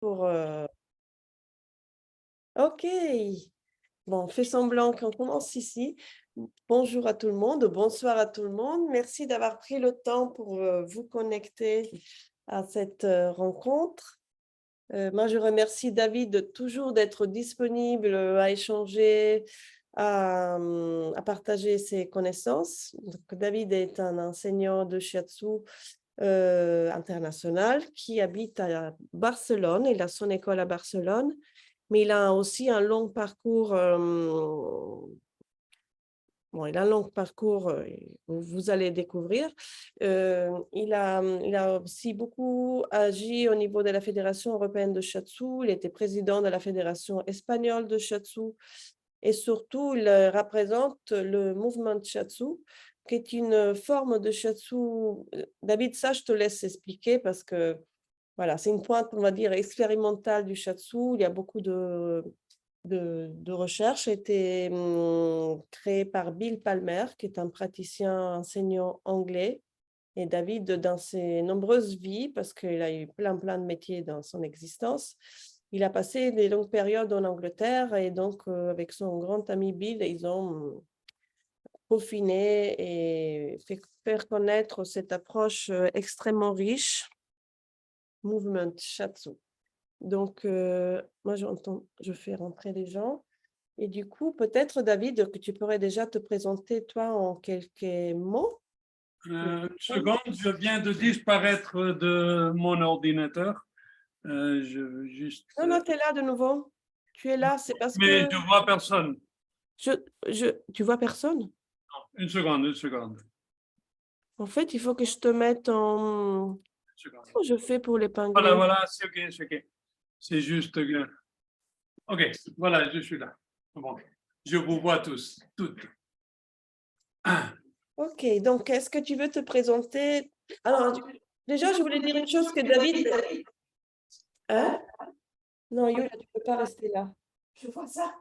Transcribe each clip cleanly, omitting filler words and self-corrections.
pour... Ok. Bon, on fait semblant qu'on commence ici. Bonjour à tout le monde, bonsoir à tout le monde. Merci d'avoir pris le temps pour vous connecter à cette rencontre. Moi, je remercie David toujours d'être disponible à échanger, à partager ses connaissances. Donc, David est un enseignant de shiatsu international qui habite à Barcelone. Il a son école à Barcelone, mais il a aussi un long parcours. Il a un long parcours, vous allez découvrir. Il a aussi beaucoup agi au niveau de la Fédération européenne de shiatsu. Il était président de la Fédération espagnole de shiatsu. Et surtout, il représente le mouvement shiatsu, qui est une forme de shiatsu. David, ça, je te laisse expliquer parce que voilà, c'est une pointe, on va dire, expérimentale du shiatsu. Il y a beaucoup de recherche a été créée par Bill Palmer, qui est un praticien enseignant anglais. Et David, dans ses nombreuses vies, parce qu'il a eu plein de métiers dans son existence, il a passé des longues périodes en Angleterre et donc avec son grand ami Bill, ils ont peaufiné et fait faire connaître cette approche extrêmement riche, Movement Shiatsu. Donc, moi, je fais rentrer les gens. Et du coup, peut-être, David, que tu pourrais déjà te présenter, toi, en quelques mots. Une seconde, je viens de disparaître de mon ordinateur. Je veux juste... Non, tu es là de nouveau. Tu es là, c'est parce Mais que... je ne vois personne. Tu vois personne? Une seconde, une seconde. En fait, il faut que je te mette en... Comment je fais pour l'épingler? Voilà, c'est OK, c'est OK. C'est juste... OK, voilà, je suis là. Bon, je vous vois tous, toutes. Ok, donc est-ce que tu veux te présenter? Alors, déjà, je voulais dire une chose que David... Hein? Non, Yulia, tu ne peux pas rester là. Je vois ça.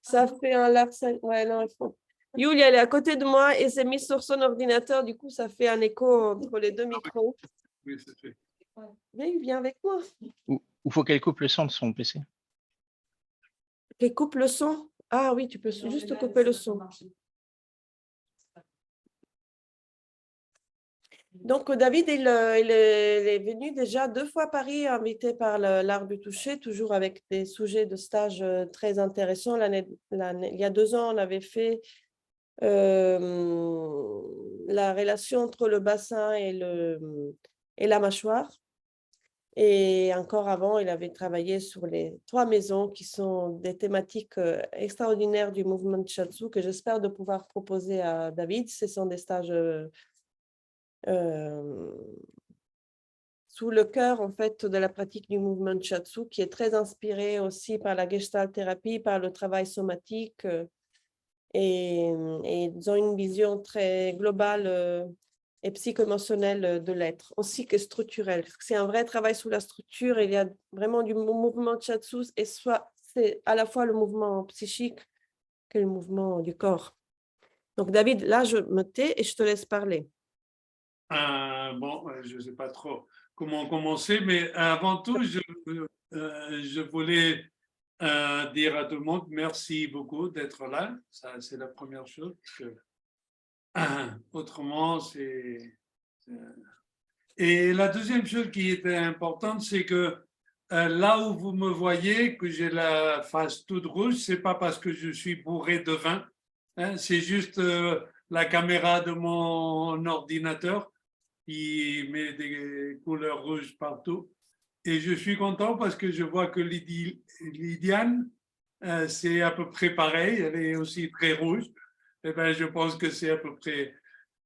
Ça fait un larcin. Ouais, non, il faut... Yulia, elle est à côté de moi et s'est mise sur son ordinateur. Du coup, ça fait un écho entre les deux micros. Oui, c'est fait. Mais viens avec moi. Ou faut qu'elle coupe le son de son PC. Et coupe le son. Ah oui, tu peux juste couper le son. Donc, David, il est venu déjà 2 fois à Paris, invité par l'Art du toucher, toujours avec des sujets de stage très intéressants. Il y a 2 ans, on avait fait la relation entre le bassin et la mâchoire. Et encore avant, il avait travaillé sur les 3 maisons qui sont des thématiques extraordinaires du mouvement shiatsu que j'espère de pouvoir proposer à David. Ce sont des stages sous le cœur en fait de la pratique du mouvement shiatsu qui est très inspiré aussi par la gestalt thérapie, par le travail somatique et ils ont une vision très globale et psycho-émotionnelle de l'être, aussi que structurelle. C'est un vrai travail sur la structure. Il y a vraiment du mouvement shiatsu et c'est à la fois le mouvement psychique que le mouvement du corps. Donc David, là je me tais et je te laisse parler. Je ne sais pas trop comment commencer, mais avant tout, je voulais dire à tout le monde merci beaucoup d'être là. Ça, c'est la première chose. Autrement, Et la deuxième chose qui était importante, c'est que là où vous me voyez, que j'ai la face toute rouge, c'est pas parce que je suis bourré de vin, hein, c'est juste la caméra de mon ordinateur qui met des couleurs rouges partout. Et je suis content parce que je vois que Lydiane, c'est à peu près pareil, elle est aussi très rouge. Eh ben, je pense que c'est à peu près,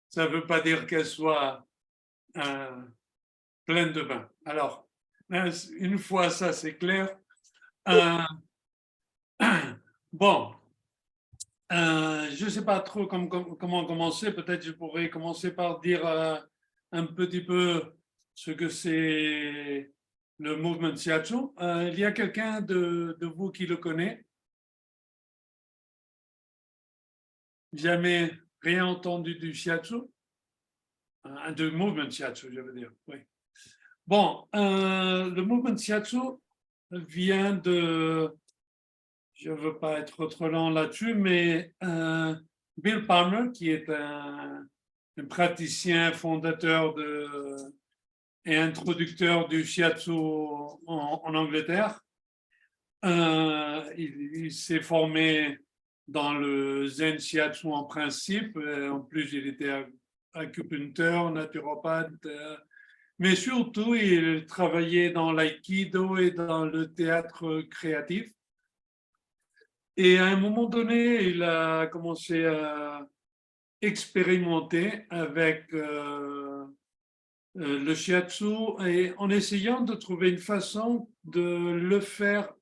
ça ne veut pas dire qu'elle soit pleine de vin. Alors, une fois ça, c'est clair. Bon, je ne sais pas trop comment commencer. Peut-être je pourrais commencer par dire un petit peu ce que c'est le mouvement shiatsu. Il y a quelqu'un de vous qui le connaît? Jamais rien entendu du shiatsu? De mouvement shiatsu, je veux dire, oui. Bon, le mouvement shiatsu, vient de, je ne veux pas être trop long là-dessus, mais Bill Palmer, qui est un praticien fondateur et introducteur du shiatsu en Angleterre, il s'est formé dans le Zen Shiatsu en principe. En plus, il était acupuncteur, naturopathe, mais surtout, il travaillait dans l'aïkido et dans le théâtre créatif. Et à un moment donné, il a commencé à expérimenter avec le shiatsu et en essayant de trouver une façon de le faire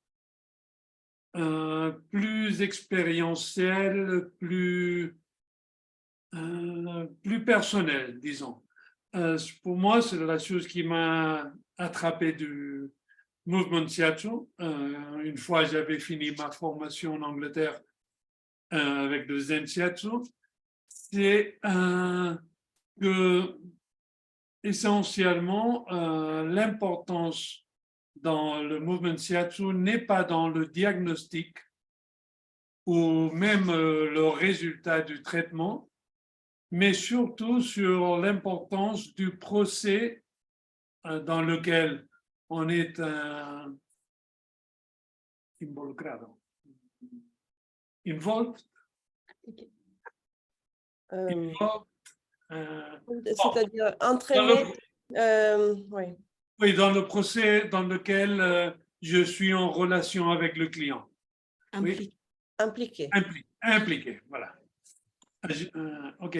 plus expérientiel, plus personnel, disons. Pour moi, c'est la chose qui m'a attrapé du mouvement shiatsu. Une fois, j'avais fini ma formation en Angleterre avec le Zen Shiatsu. C'est que essentiellement l'importance dans le mouvement shiatsu n'est pas dans le diagnostic ou même le résultat du traitement, mais surtout sur l'importance du procès dans lequel on est involucrado. Involved. Involved. C'est-à-dire entraîner. Oui. Oui, dans le procès dans lequel je suis en relation avec le client. Oui. Impliqué. Impliqué, voilà. OK.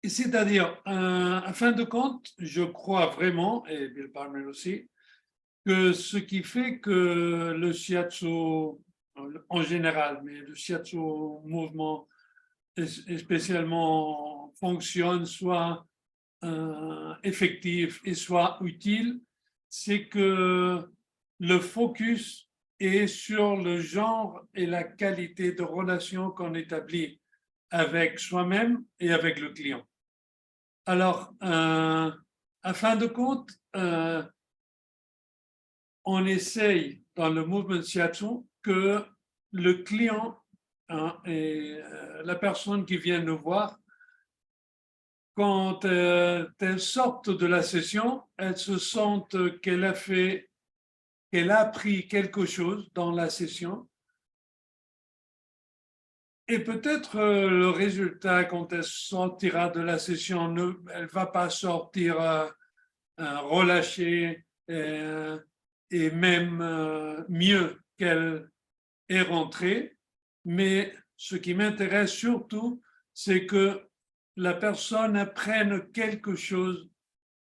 C'est-à-dire, en fin de compte, je crois vraiment, et Bill Palmer aussi, que ce qui fait que le shiatsu, en général, mais le shiatsu mouvement spécialement fonctionne, soit effectif et soit utile, c'est que le focus est sur le genre et la qualité de relation qu'on établit avec soi-même et avec le client. Alors, à fin de compte, on essaye dans le mouvement shiatsu que le client et la personne qui vient nous voir, quand elles sortent de la session, elles se sentent qu'elle a appris quelque chose dans la session. Et peut-être le résultat, quand elle sortira de la session, elle ne va pas sortir relâchée et même mieux qu'elle est rentrée. Mais ce qui m'intéresse surtout, c'est que la personne apprenne quelque chose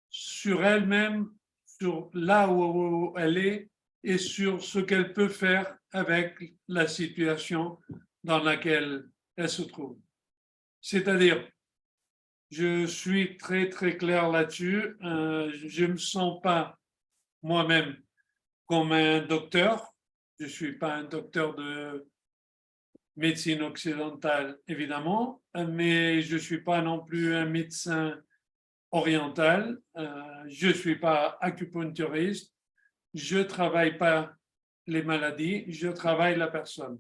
sur elle-même, sur là où elle est et sur ce qu'elle peut faire avec la situation dans laquelle elle se trouve. C'est-à-dire, je suis très, très clair là-dessus. Je ne me sens pas moi-même comme un docteur. Je ne suis pas un docteur de médecine occidentale, évidemment, mais je ne suis pas non plus un médecin oriental. Je ne suis pas acupuncturiste. Je ne travaille pas les maladies, je travaille la personne.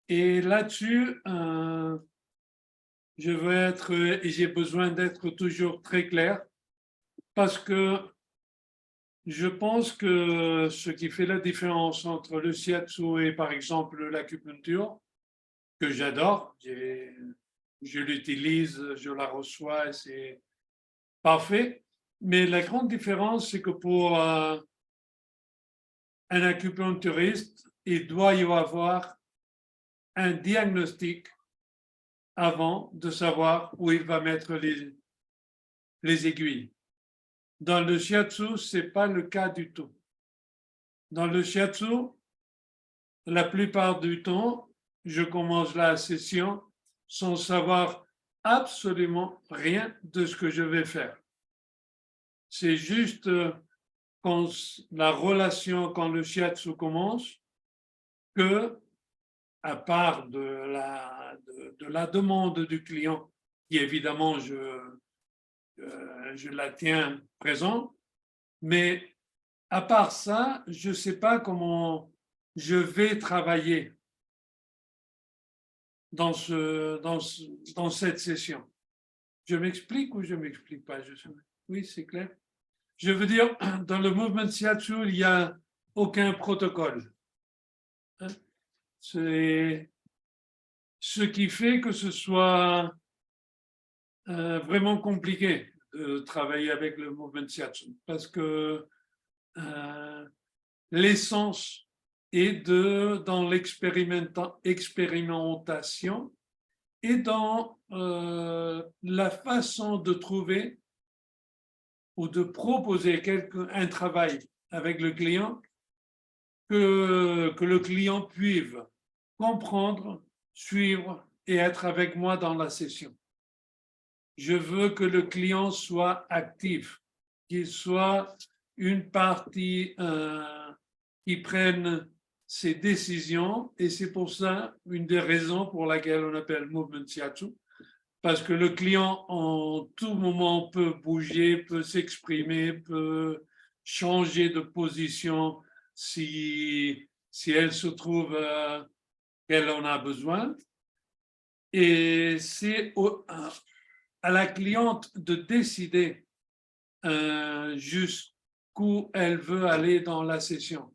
Et là-dessus, je veux être, et j'ai besoin d'être toujours très clair, parce que je pense que ce qui fait la différence entre le shiatsu et par exemple l'acupuncture, que j'adore, je l'utilise, je la reçois, et c'est parfait, mais la grande différence, c'est que pour un acupuncturiste, il doit y avoir un diagnostic avant de savoir où il va mettre les aiguilles. Dans le shiatsu, ce n'est pas le cas du tout. Dans le shiatsu, la plupart du temps, je commence la session sans savoir absolument rien de ce que je vais faire. C'est juste quand la relation, quand le shiatsu commence, que, à part de la demande du client, qui évidemment je la tiens présent, mais À part ça, je ne sais pas comment je vais travailler dans cette session. Je m'explique ou je ne m'explique pas? Oui, c'est clair. Je veux dire, dans le mouvement Shiatsu, il n'y a aucun protocole. C'est ce qui fait que ce soit vraiment compliqué de travailler avec le mouvement Shiatsu, parce que l'essence est dans l'expérimentation et dans la façon de trouver ou de proposer un travail avec le client que le client puisse comprendre, suivre et être avec moi dans la session. Je veux que le client soit actif, qu'il soit une partie qui prenne ses décisions, et c'est pour ça une des raisons pour laquelle on appelle Movement Shiatsu, parce que le client en tout moment peut bouger, peut s'exprimer, peut changer de position si elle se trouve qu'elle en a besoin. Et c'est à la cliente de décider jusqu'où elle veut aller dans la session.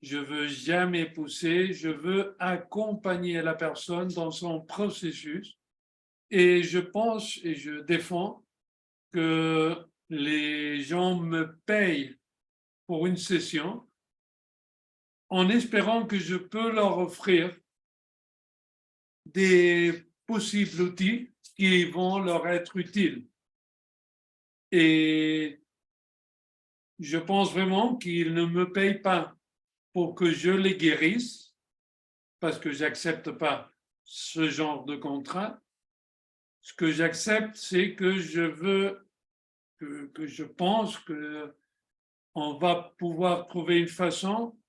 Je ne veux jamais pousser, je veux accompagner la personne dans son processus. Et je pense et je défends que les gens me payent pour une session en espérant que je peux leur offrir des possibles outils qui vont leur être utiles. Et je pense vraiment qu'ils ne me payent pas pour que je les guérisse, parce que je n'accepte pas ce genre de contrat. Ce que j'accepte, c'est que je veux, que je pense qu'on va pouvoir trouver une façon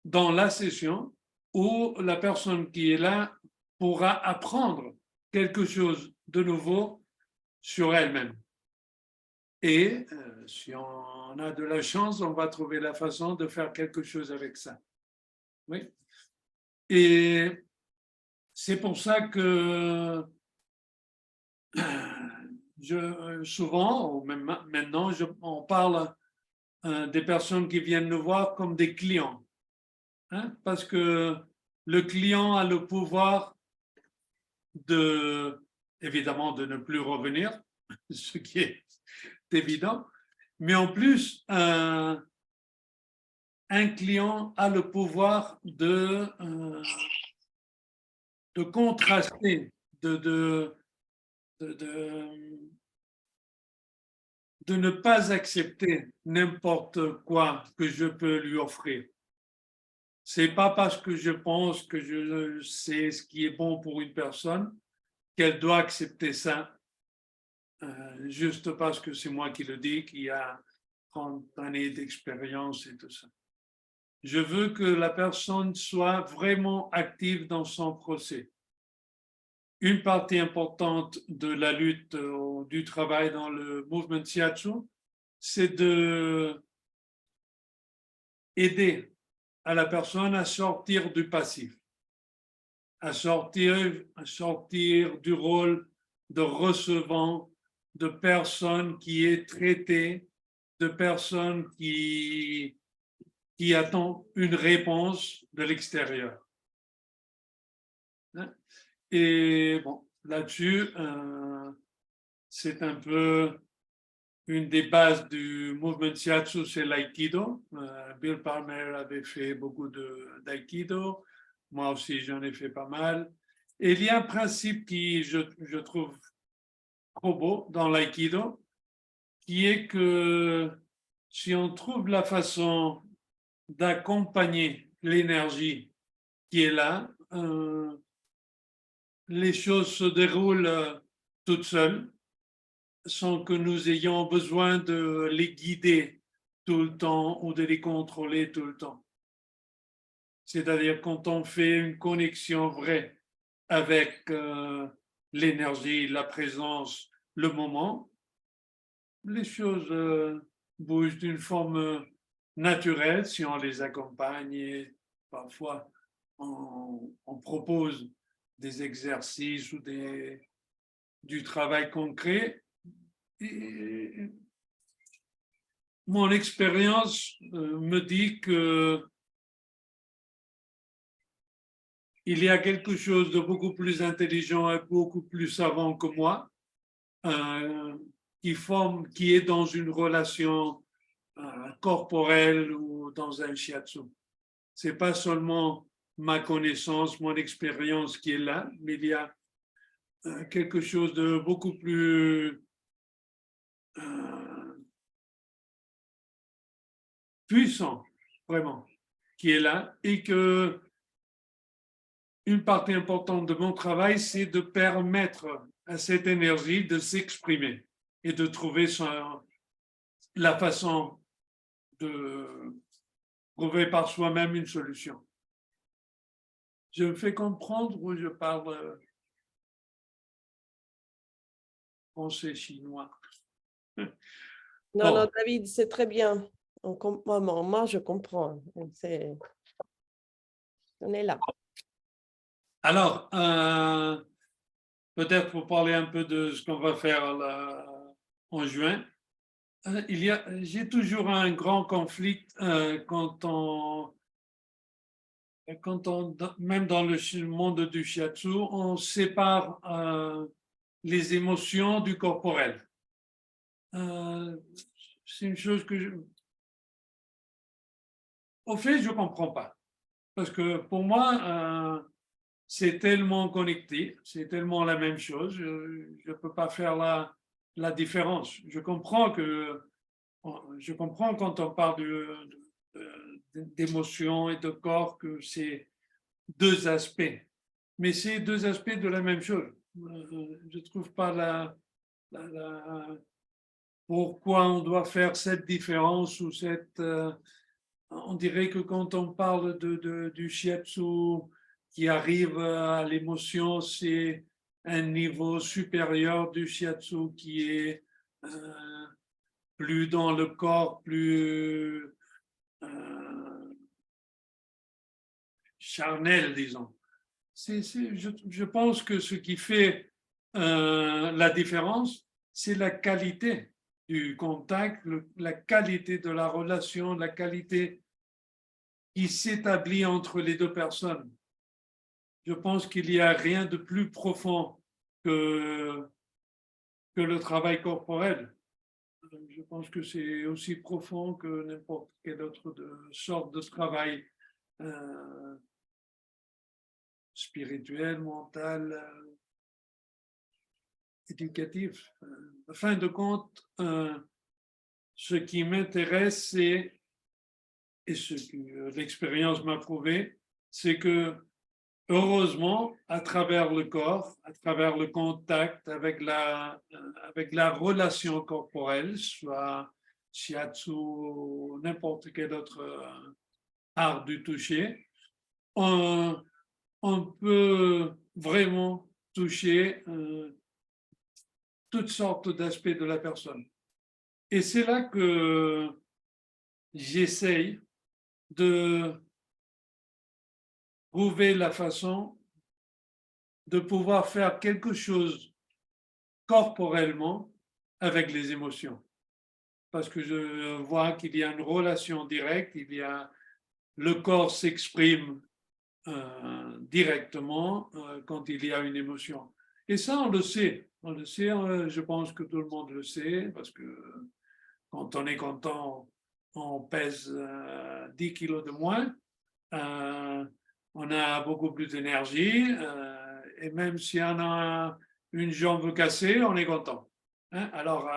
dans la session où la personne qui est là pourra apprendre quelque chose de nouveau sur elle-même. Et si on a de la chance, on va trouver la façon de faire quelque chose avec ça. Oui. Et c'est pour ça que souvent, ou même maintenant, on parle des personnes qui viennent nous voir comme des clients. Hein, parce que le client a le pouvoir évidemment, de ne plus revenir, ce qui est évident, mais en plus, un client a le pouvoir de contraster, de ne pas accepter n'importe quoi que je peux lui offrir. C'est pas parce que je pense que je sais ce qui est bon pour une personne qu'elle doit accepter ça, juste parce que c'est moi qui le dis, qui a 30 années d'expérience et tout ça. Je veux que la personne soit vraiment active dans son procès. Une partie importante de la lutte du travail dans le mouvement Shiatsu, c'est de aider à la personne à sortir du passif, à sortir du rôle de recevant, de personne qui est traitée, de personne qui attend une réponse de l'extérieur. Et bon, là-dessus, c'est un peu une des bases du mouvement Shiatsu, c'est l'aïkido. Bill Palmer avait fait beaucoup d'aïkido. Moi aussi, j'en ai fait pas mal. Et il y a un principe qui, je trouve trop beau dans l'aïkido, qui est que si on trouve la façon d'accompagner l'énergie qui est là, les choses se déroulent toutes seules, sans que nous ayons besoin de les guider tout le temps ou de les contrôler tout le temps. C'est-à-dire quand on fait une connexion vraie avec l'énergie, la présence, le moment, les choses bougent d'une forme naturelle si on les accompagne et parfois on propose des exercices ou du travail concret. Et mon expérience me dit que il y a quelque chose de beaucoup plus intelligent et beaucoup plus savant que moi qui est dans une relation corporelle ou dans un shiatsu. C'est pas seulement ma connaissance, mon expérience qui est là, mais il y a quelque chose de beaucoup plus puissant, vraiment, qui est là et que une partie importante de mon travail, c'est de permettre à cette énergie de s'exprimer et de trouver la façon de trouver par soi-même une solution. Je me fais comprendre ou je parle français, chinois? Non, Bon. non, David, c'est très bien. Moi, je comprends. On est là. Alors, peut-être pour parler un peu de ce qu'on va faire là, en juin, j'ai toujours un grand conflit même dans le monde du shiatsu, on sépare les émotions du corporel. C'est une chose au fait, je ne comprends pas. Parce que pour moi, c'est tellement connecté, c'est tellement la même chose, je ne peux pas faire la différence. Je comprends quand on parle d'émotion et de corps que c'est deux aspects, mais c'est deux aspects de la même chose. Je ne trouve pas pourquoi on doit faire cette différence ou on dirait que quand on parle du shiatsu qui arrive à l'émotion, c'est un niveau supérieur du shiatsu qui est plus dans le corps, plus charnel, disons. Je pense que ce qui fait la différence, c'est la qualité du contact, la qualité de la relation, la qualité qui s'établit entre les deux personnes. Je pense qu'il n'y a rien de plus profond que le travail corporel. Je pense que c'est aussi profond que n'importe quelle autre sorte de travail spirituel, mental, éducatif. En fin de compte, ce qui m'intéresse, c'est, et ce que l'expérience m'a prouvé, c'est que heureusement, à travers le corps, à travers le contact avec la relation corporelle, soit shiatsu ou n'importe quel autre art du toucher, on peut vraiment toucher toutes sortes d'aspects de la personne. Et c'est là que j'essaye de trouver la façon de pouvoir faire quelque chose corporellement avec les émotions. Parce que je vois qu'il y a une relation directe, le corps s'exprime directement quand il y a une émotion. Et ça, on le sait, je pense que tout le monde le sait, parce que quand on est content, on pèse 10 kilos de moins, on a beaucoup plus d'énergie, et même si on a une jambe cassée, on est content. Hein? Alors,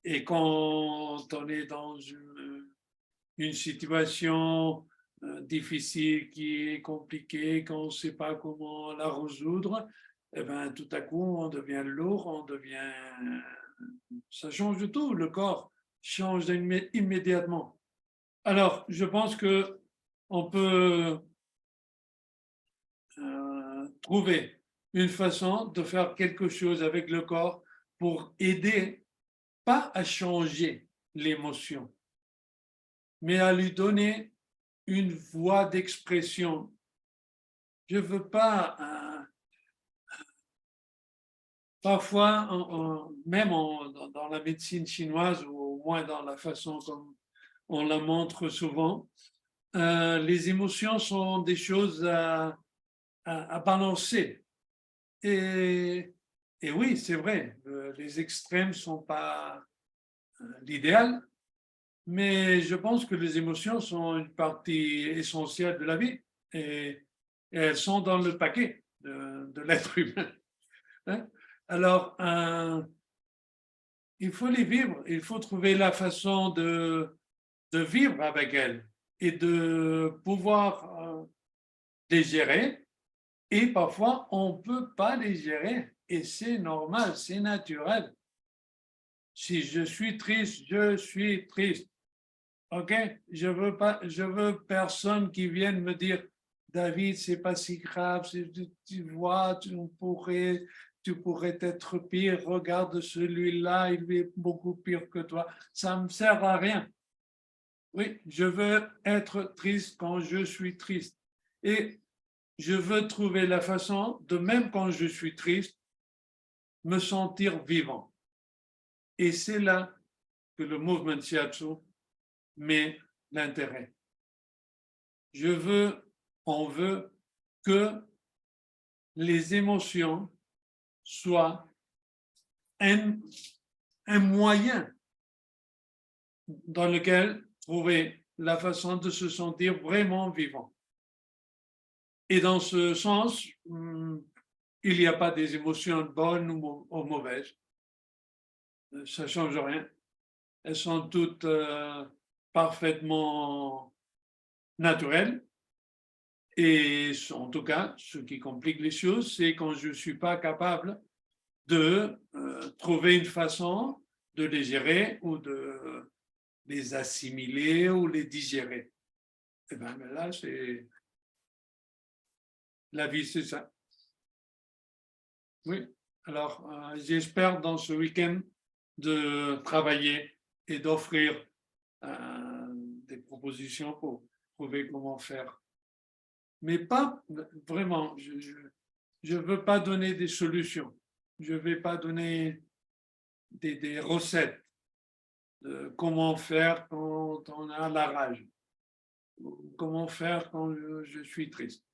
et quand on est dans une situation difficile, qui est compliquée, qu'on ne sait pas comment la résoudre, eh ben, tout à coup, on devient lourd, ça change de tout, le corps change immédiatement. Alors, je pense qu'on peut trouver une façon de faire quelque chose avec le corps pour aider pas à changer l'émotion, mais à lui donner une voie d'expression. Je ne veux pas, parfois, même dans la médecine chinoise, ou au moins dans la façon comme on la montre souvent, les émotions sont des choses à balancer. Et oui, c'est vrai, les extrêmes ne sont pas l'idéal, mais je pense que les émotions sont une partie essentielle de la vie et elles sont dans le paquet de l'être humain. Hein? Alors, il faut les vivre, il faut trouver la façon de vivre avec elles et de pouvoir les gérer. Et parfois, on ne peut pas les gérer et c'est normal, c'est naturel. Si je suis triste, je suis triste. OK? Je veux personne qui vienne me dire, David, c'est pas si grave, tu vois, tu pourrais être pire, regarde celui-là, il est beaucoup pire que toi. Ça ne me sert à rien. Oui, je veux être triste quand je suis triste. Et je veux trouver la façon de, même quand je suis triste, me sentir vivant. Et c'est là que le mouvement Shiatsu met l'intérêt. On veut que les émotions soient un moyen dans lequel trouver la façon de se sentir vraiment vivant. Et dans ce sens, il n'y a pas des émotions bonnes ou mauvaises. Ça ne change rien. Elles sont toutes parfaitement naturelles. Et en tout cas, ce qui complique les choses, c'est quand je ne suis pas capable de trouver une façon de les gérer ou de les assimiler ou les digérer. Et bien là, c'est la vie, c'est ça. Oui, alors j'espère dans ce week-end de travailler et d'offrir des propositions pour trouver comment faire. Mais pas vraiment, je ne veux pas donner des solutions, je ne vais pas donner des recettes de comment faire quand on a la rage, comment faire quand je suis triste.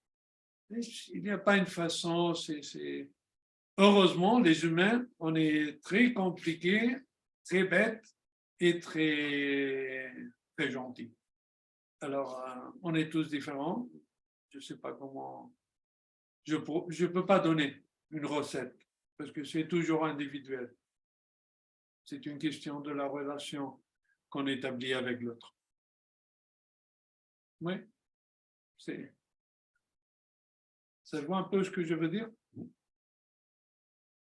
Il n'y a pas une façon, heureusement, les humains, on est très compliqués, très bêtes et très, très gentils. Alors, on est tous différents. Je ne sais pas comment. Je ne peux pas donner une recette parce que c'est toujours individuel. C'est une question de la relation qu'on établit avec l'autre. Oui, ça voit un peu ce que je veux dire?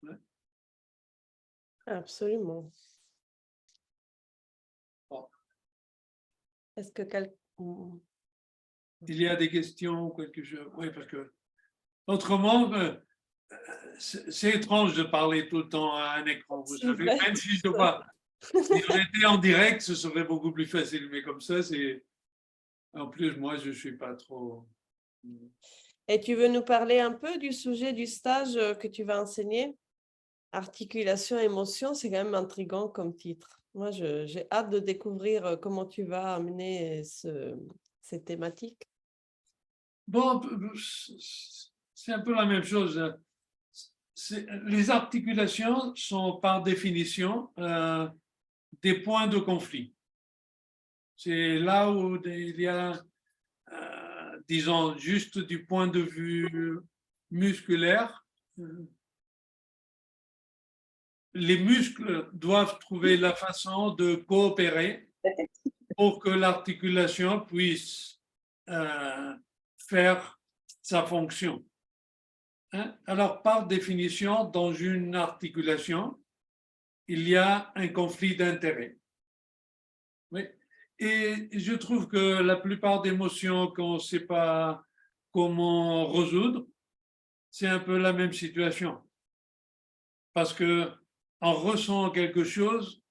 Ouais. Absolument. Bon. Est-ce que quelqu'un... Il y a des questions ou quelque chose? Oui, parce que autrement, c'est étrange de parler tout le temps à un écran. Vous savez, même si je vois, si on était en direct, ce serait beaucoup plus facile. Mais comme ça, c'est. En plus, moi, je ne suis pas trop. Et tu veux nous parler un peu du sujet du stage que tu vas enseigner? Articulation, émotion, c'est quand même intriguant comme titre. Moi, j'ai hâte de découvrir comment tu vas amener ces thématiques. Bon, c'est un peu la même chose. Les articulations sont par définition des points de conflit. C'est là où il y a, disons, juste du point de vue musculaire, les muscles doivent trouver la façon de coopérer pour que l'articulation puisse faire sa fonction. Hein? Alors, par définition, dans une articulation, il y a un conflit d'intérêts. Oui. Et je trouve que la plupart des émotions qu'on ne sait pas comment résoudre, c'est un peu la même situation. Parce qu'on ressent quelque chose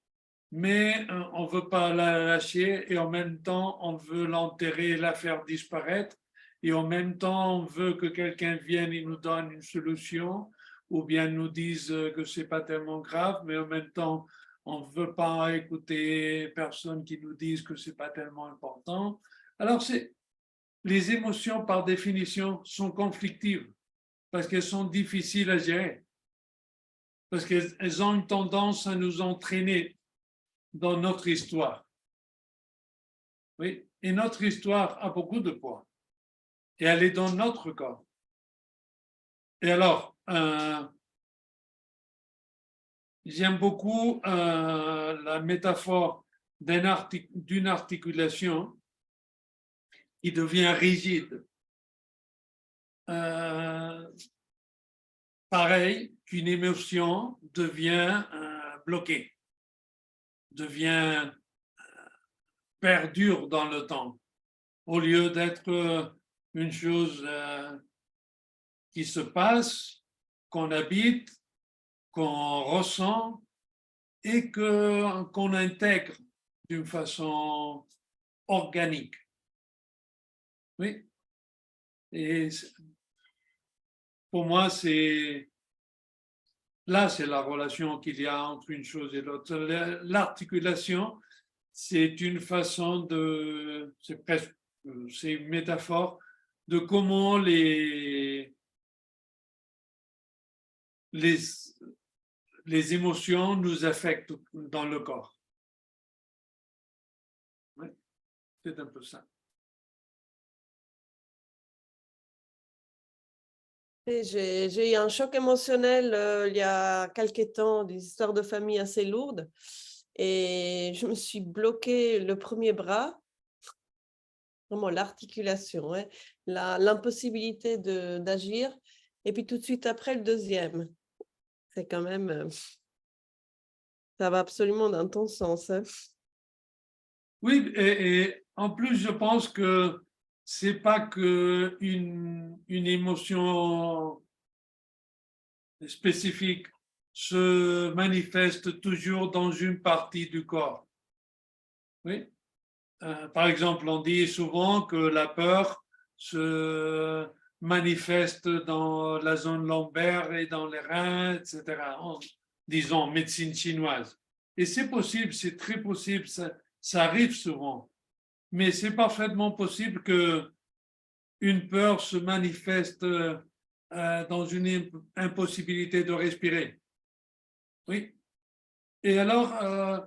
mais on ne veut pas la lâcher et en même temps, on veut l'enterrer et la faire disparaître. Et en même temps, on veut que quelqu'un vienne et nous donne une solution ou bien nous dise que ce n'est pas tellement grave, mais en même temps, on ne veut pas écouter personne qui nous dise que ce n'est pas tellement important. Alors, les émotions, par définition, sont conflictives parce qu'elles sont difficiles à gérer, parce qu'elles ont une tendance à nous entraîner dans notre histoire. Oui, et notre histoire a beaucoup de poids et elle est dans notre corps. Et alors, j'aime beaucoup la métaphore d'une articulation qui devient rigide. Pareil qu'une émotion devient bloquée, devient perdure dans le temps, au lieu d'être une chose qui se passe, qu'on habite, qu'on ressent et qu'on intègre d'une façon organique. Oui. Et pour moi, c'est la relation qu'il y a entre une chose et l'autre. L'articulation, c'est une façon c'est une métaphore de comment les émotions nous affectent dans le corps. Oui, c'est un peu ça. J'ai eu un choc émotionnel il y a quelques temps, des histoires de famille assez lourdes. Et je me suis bloquée le premier bras, vraiment l'articulation, hein, l'impossibilité d'agir. Et puis tout de suite après, le deuxième. C'est quand même, ça va absolument dans ton sens. Hein. Oui, et en plus, je pense que c'est pas que une émotion spécifique se manifeste toujours dans une partie du corps. Oui. Par exemple, on dit souvent que la peur se manifeste dans la zone lombaire et dans les reins, etc. Disons médecine chinoise. Et c'est possible, c'est très possible, ça arrive souvent. Mais c'est parfaitement possible que une peur se manifeste dans une impossibilité de respirer. Oui. Et alors,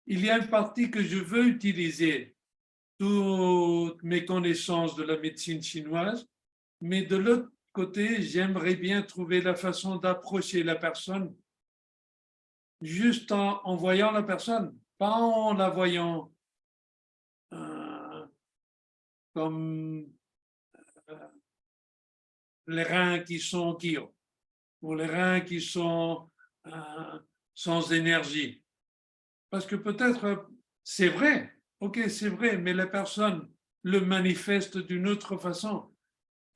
il y a une partie que je veux utiliser, toutes mes connaissances de la médecine chinoise, mais de l'autre côté, j'aimerais bien trouver la façon d'approcher la personne juste en voyant la personne, pas en la voyant comme les reins qui sont qui ou les reins qui sont sans énergie. Parce que peut-être c'est vrai, ok, c'est vrai, mais la personne le manifeste d'une autre façon.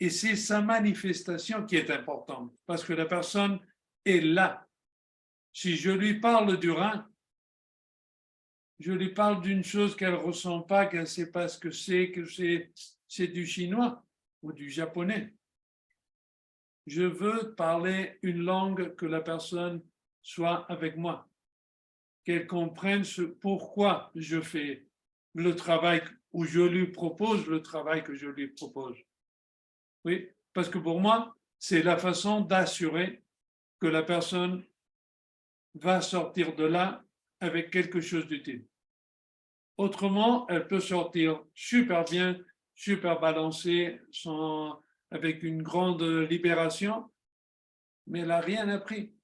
Et c'est sa manifestation qui est importante, parce que la personne est là. Si je lui parle du rein, je lui parle d'une chose qu'elle ne ressent pas, qu'elle ne sait pas ce que c'est du chinois ou du japonais. Je veux parler une langue que la personne soit avec moi, qu'elle comprenne pourquoi je fais le travail ou je lui propose le travail que je lui propose. Oui, parce que pour moi, c'est la façon d'assurer que la personne va sortir de là avec quelque chose d'utile. Autrement, elle peut sortir super bien, super balancée, avec une grande libération, mais elle n'a rien appris.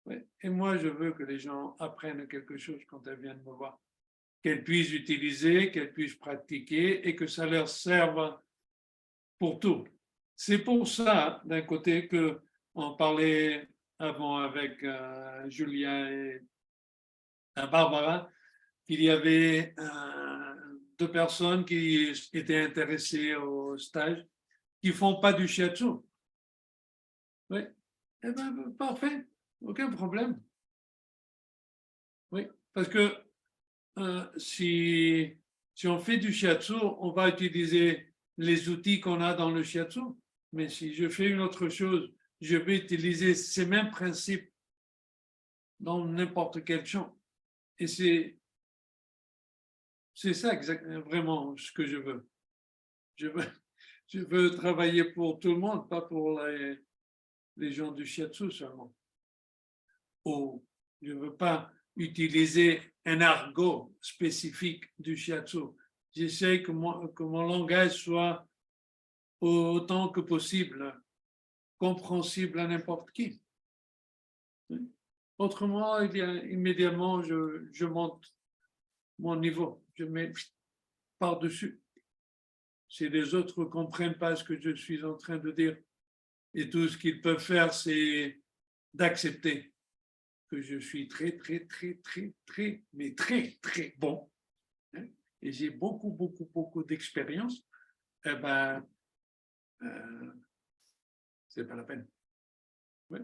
Oui. Et moi, je veux que les gens apprennent quelque chose quand elles viennent me voir, qu'elles puissent utiliser, qu'elles puissent pratiquer et que ça leur serve pour tout. C'est pour ça, d'un côté, qu'on parlait avant avec Julien et Barbara, qu'il y avait deux personnes qui étaient intéressées au stage, qui ne font pas du shiatsu. Oui, eh bien, parfait, aucun problème. Oui, parce que si on fait du shiatsu, on va utiliser les outils qu'on a dans le shiatsu. Mais si je fais une autre chose, je vais utiliser ces mêmes principes dans n'importe quel champ. Et c'est ça exactement, vraiment ce que je veux. Je veux travailler pour tout le monde, pas pour les gens du shiatsu seulement. Ou je ne veux pas utiliser un argot spécifique du shiatsu. J'essaie que mon langage soit autant que possible compréhensible à n'importe qui. Autrement, immédiatement, je monte mon niveau, je mets par-dessus. Si les autres ne comprennent pas ce que je suis en train de dire, et tout ce qu'ils peuvent faire, c'est d'accepter que je suis très, très, très, très, très, mais très, très bon, hein, et j'ai beaucoup, beaucoup, beaucoup d'expérience, eh ben, c'est pas la peine. Ouais.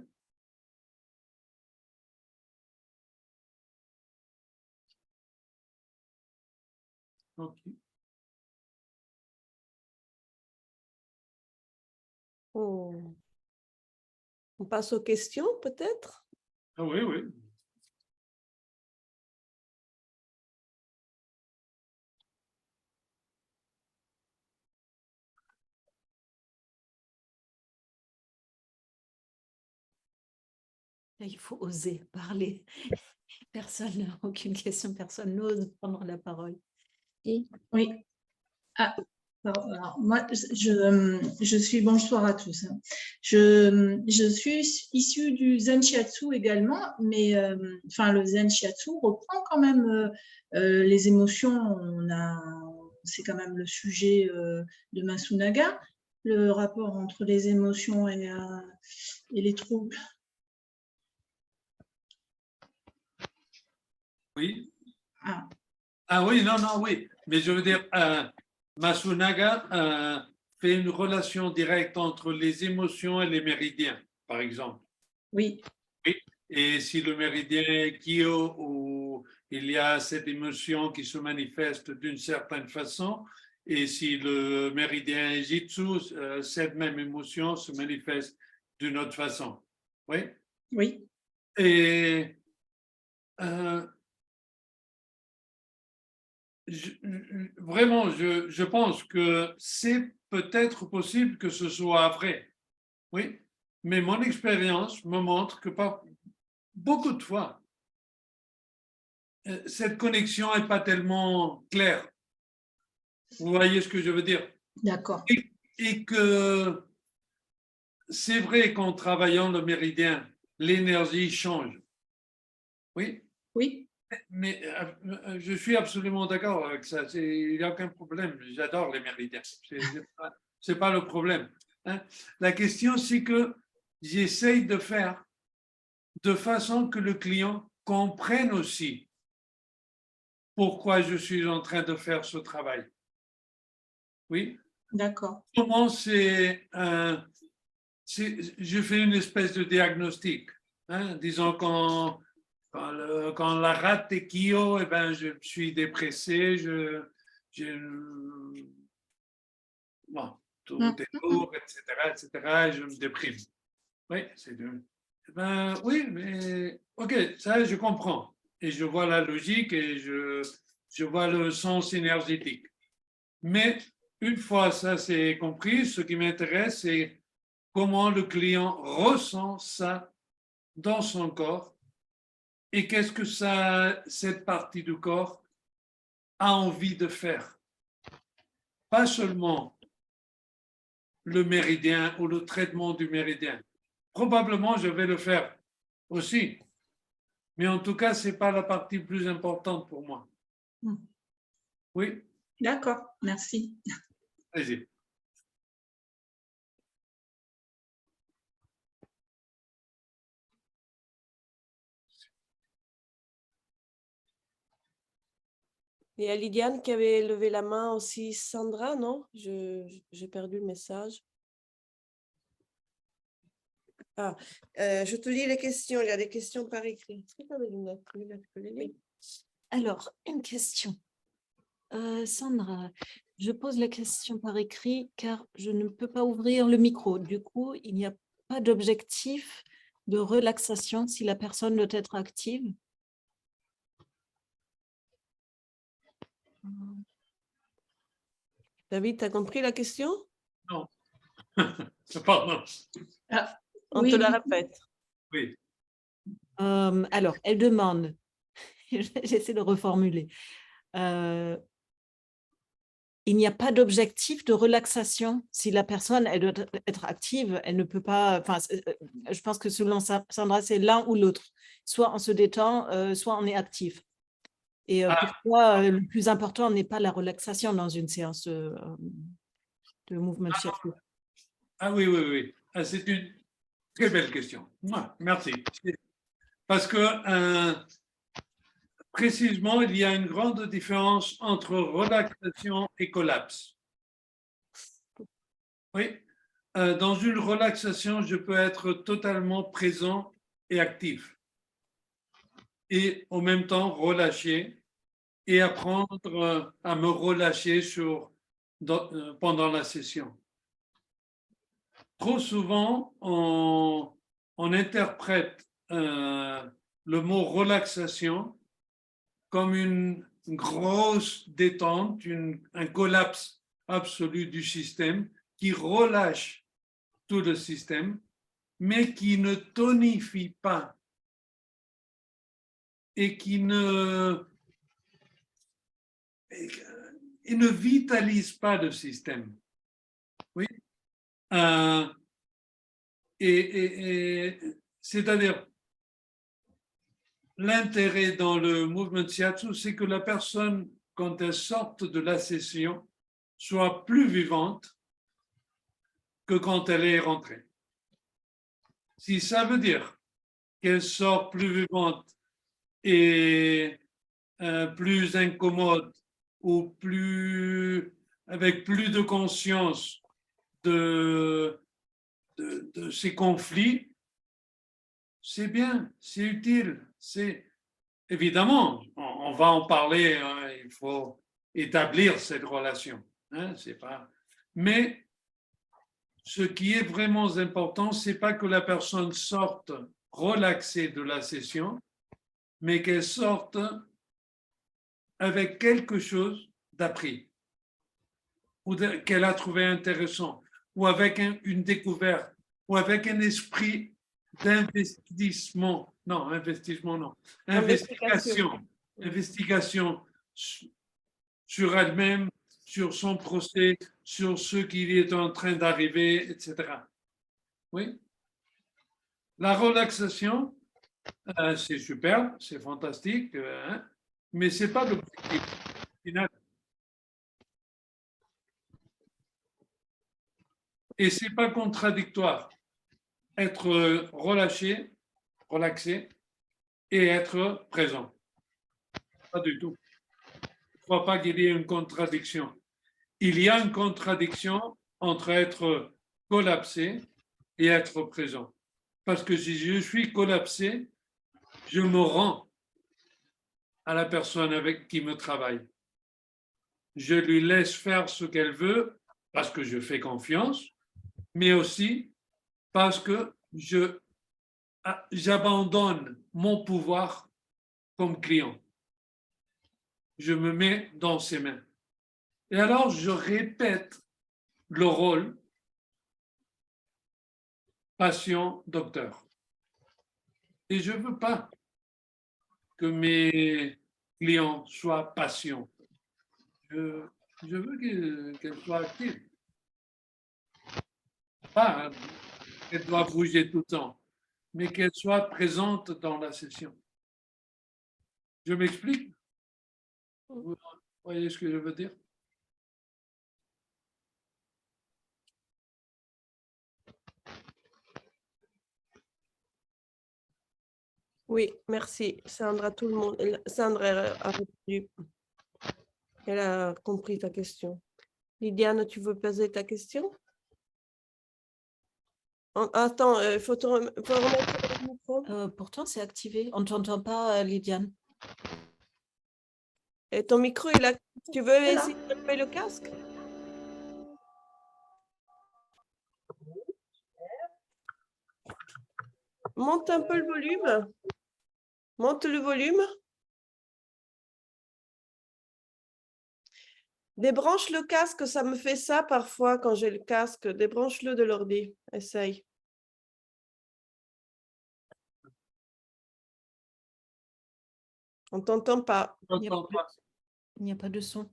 Ok. On passe aux questions, peut-être? Ah oui, oui. Il faut oser parler. Personne, aucune question, personne n'ose prendre la parole. Oui. Ah, pardon. Alors, moi, je suis, bonsoir à tous. Je suis issue du Zen Shiatsu également, mais enfin, le Zen Shiatsu reprend quand même les émotions. C'est quand même le sujet de Masunaga, le rapport entre les émotions et les troubles. Oui. Ah. Ah oui, non, non, oui. Mais je veux dire, Masunaga fait une relation directe entre les émotions et les méridiens, par exemple. Oui. Oui. Et si le méridien est Kyo, ou il y a cette émotion qui se manifeste d'une certaine façon, et si le méridien est Jitsu, cette même émotion se manifeste d'une autre façon. Oui. Oui. Et vraiment, je pense que c'est peut-être possible que ce soit vrai. Oui. Mais mon expérience me montre que beaucoup de fois, cette connexion n'est pas tellement claire. Vous voyez ce que je veux dire? D'accord. Et que c'est vrai qu'en travaillant le méridien, l'énergie change. Oui? Oui. Mais je suis absolument d'accord avec ça. Il n'y a aucun problème. J'adore les méridiens. Ce n'est pas le problème. Hein? La question, c'est que j'essaye de faire de façon que le client comprenne aussi pourquoi je suis en train de faire ce travail. Oui. D'accord. Comment je fais une espèce de diagnostic. Hein? Disons quand la rate est Kyo, eh ben, je suis dépressé, bon, tout est lourd, etc., et je me déprime. Oui, oui, mais ok, ça je comprends. Et je vois la logique et je vois le sens énergétique. Mais une fois ça c'est compris, ce qui m'intéresse, c'est comment le client ressent ça dans son corps et qu'est-ce que cette partie du corps a envie de faire. Pas seulement le méridien ou le traitement du méridien. Probablement, je vais le faire aussi. Mais en tout cas, ce n'est pas la partie plus importante pour moi. Oui? D'accord, merci. Allez-y. Il y a Lydiane qui avait levé la main aussi. Sandra, non? J'ai perdu le message. Je te lis les questions. Il y a des questions par écrit. Est-ce que tu as des lunettes? Oui. Alors, une question. Sandra, je pose la question par écrit car je ne peux pas ouvrir le micro. Du coup, il n'y a pas d'objectif de relaxation si la personne doit être active. David, tu as compris la question? Non. Pardon. Ah, On oui, te la oui. répète. Oui. Alors, elle demande, j'essaie de reformuler, il n'y a pas d'objectif de relaxation. Si la personne elle doit être active, elle ne peut pas, enfin, je pense que selon Sandra, c'est l'un ou l'autre. Soit on se détend, soit on est actif. Et pourquoi le plus important n'est pas la relaxation dans une séance de mouvement de shiatsu? Ah oui, oui, oui. Ah, c'est une très belle question. Merci. Parce que précisément, il y a une grande différence entre relaxation et collapse. Oui. Dans une relaxation, je peux être totalement présent et actif. Et en même temps, relâcher et apprendre à me relâcher pendant la session. Trop souvent, on interprète le mot relaxation comme une grosse détente, un collapse absolu du système qui relâche tout le système, mais qui ne tonifie pas et qui ne vitalise pas le système. Oui. C'est-à-dire, l'intérêt dans le mouvement shiatsu, c'est que la personne, quand elle sort de la session, soit plus vivante que quand elle est rentrée. Si ça veut dire qu'elle sort plus vivante et plus incommode ou avec plus de conscience de ces conflits, c'est bien, c'est utile. Évidemment, on va en parler, hein, il faut établir cette relation. Hein, c'est pas... Mais ce qui est vraiment important, c'est pas que la personne sorte relaxée de la session, mais qu'elle sorte avec quelque chose d'appris, ou qu'elle a trouvé intéressant, ou avec une découverte, ou avec un esprit d'investissement. Non, investissement, non. Investigation sur elle-même, sur son procès, sur ce qui est en train d'arriver, etc. Oui. La relaxation, c'est super, c'est fantastique, hein, mais ce n'est pas l'objectif final. Et ce n'est pas contradictoire. Être relâché, relaxé et être présent. Pas du tout. Je ne crois pas qu'il y ait une contradiction. Il y a une contradiction entre être collapsé et être présent. Parce que si je suis collapsé, je me rends à la personne avec qui me travaille. Je lui laisse faire ce qu'elle veut parce que je fais confiance, mais aussi parce que j'abandonne mon pouvoir comme client. Je me mets dans ses mains. Et alors, je répète le rôle patient-docteur. Et je ne veux pas que mes clients soient patients. Je veux qu'elle soit active. Pas qu'elle doit bouger tout le temps, mais qu'elle soit présente dans la session. Je m'explique? Vous voyez ce que je veux dire? Oui, merci. Sandra, tout le monde. Sandra a répondu. Elle a compris ta question. Lydiane, tu veux poser ta question? Attends, il faut remettre le micro. Pourtant, c'est activé. On ne t'entend pas, Lydiane. Et ton micro, tu veux essayer d'enlever le casque? Monte un peu le volume. Monte le volume. Débranche le casque, ça me fait ça parfois quand j'ai le casque. Débranche-le de l'ordi. Essaye. On t'entend pas. Il n'y a pas de son.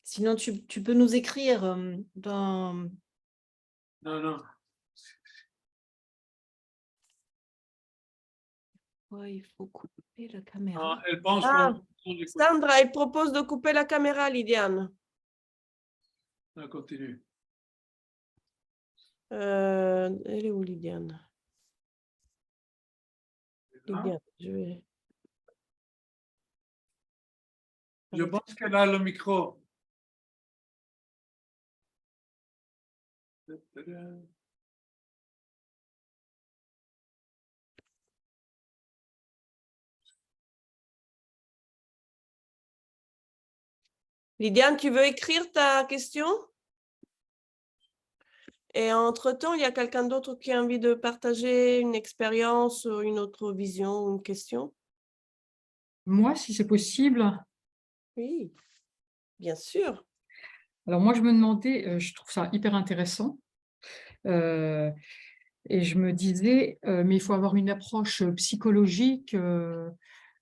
Sinon, tu peux nous écrire dans... Non, non. Ouais, il faut couper la caméra. Non, elle pense Ah, qu'on écoute. Sandra, elle propose de couper la caméra, Lydiane. On continue. Elle est où, Lydiane? Ah, Lydiane, je vais... je pense qu'elle a le micro. Lydiane, tu veux écrire ta question? Et entre-temps, il y a quelqu'un d'autre qui a envie de partager une expérience, ou une autre vision, ou une question? Moi, si c'est possible. Oui, bien sûr. Alors moi, je me demandais, je trouve ça hyper intéressant. Et je me disais, mais il faut avoir une approche psychologique,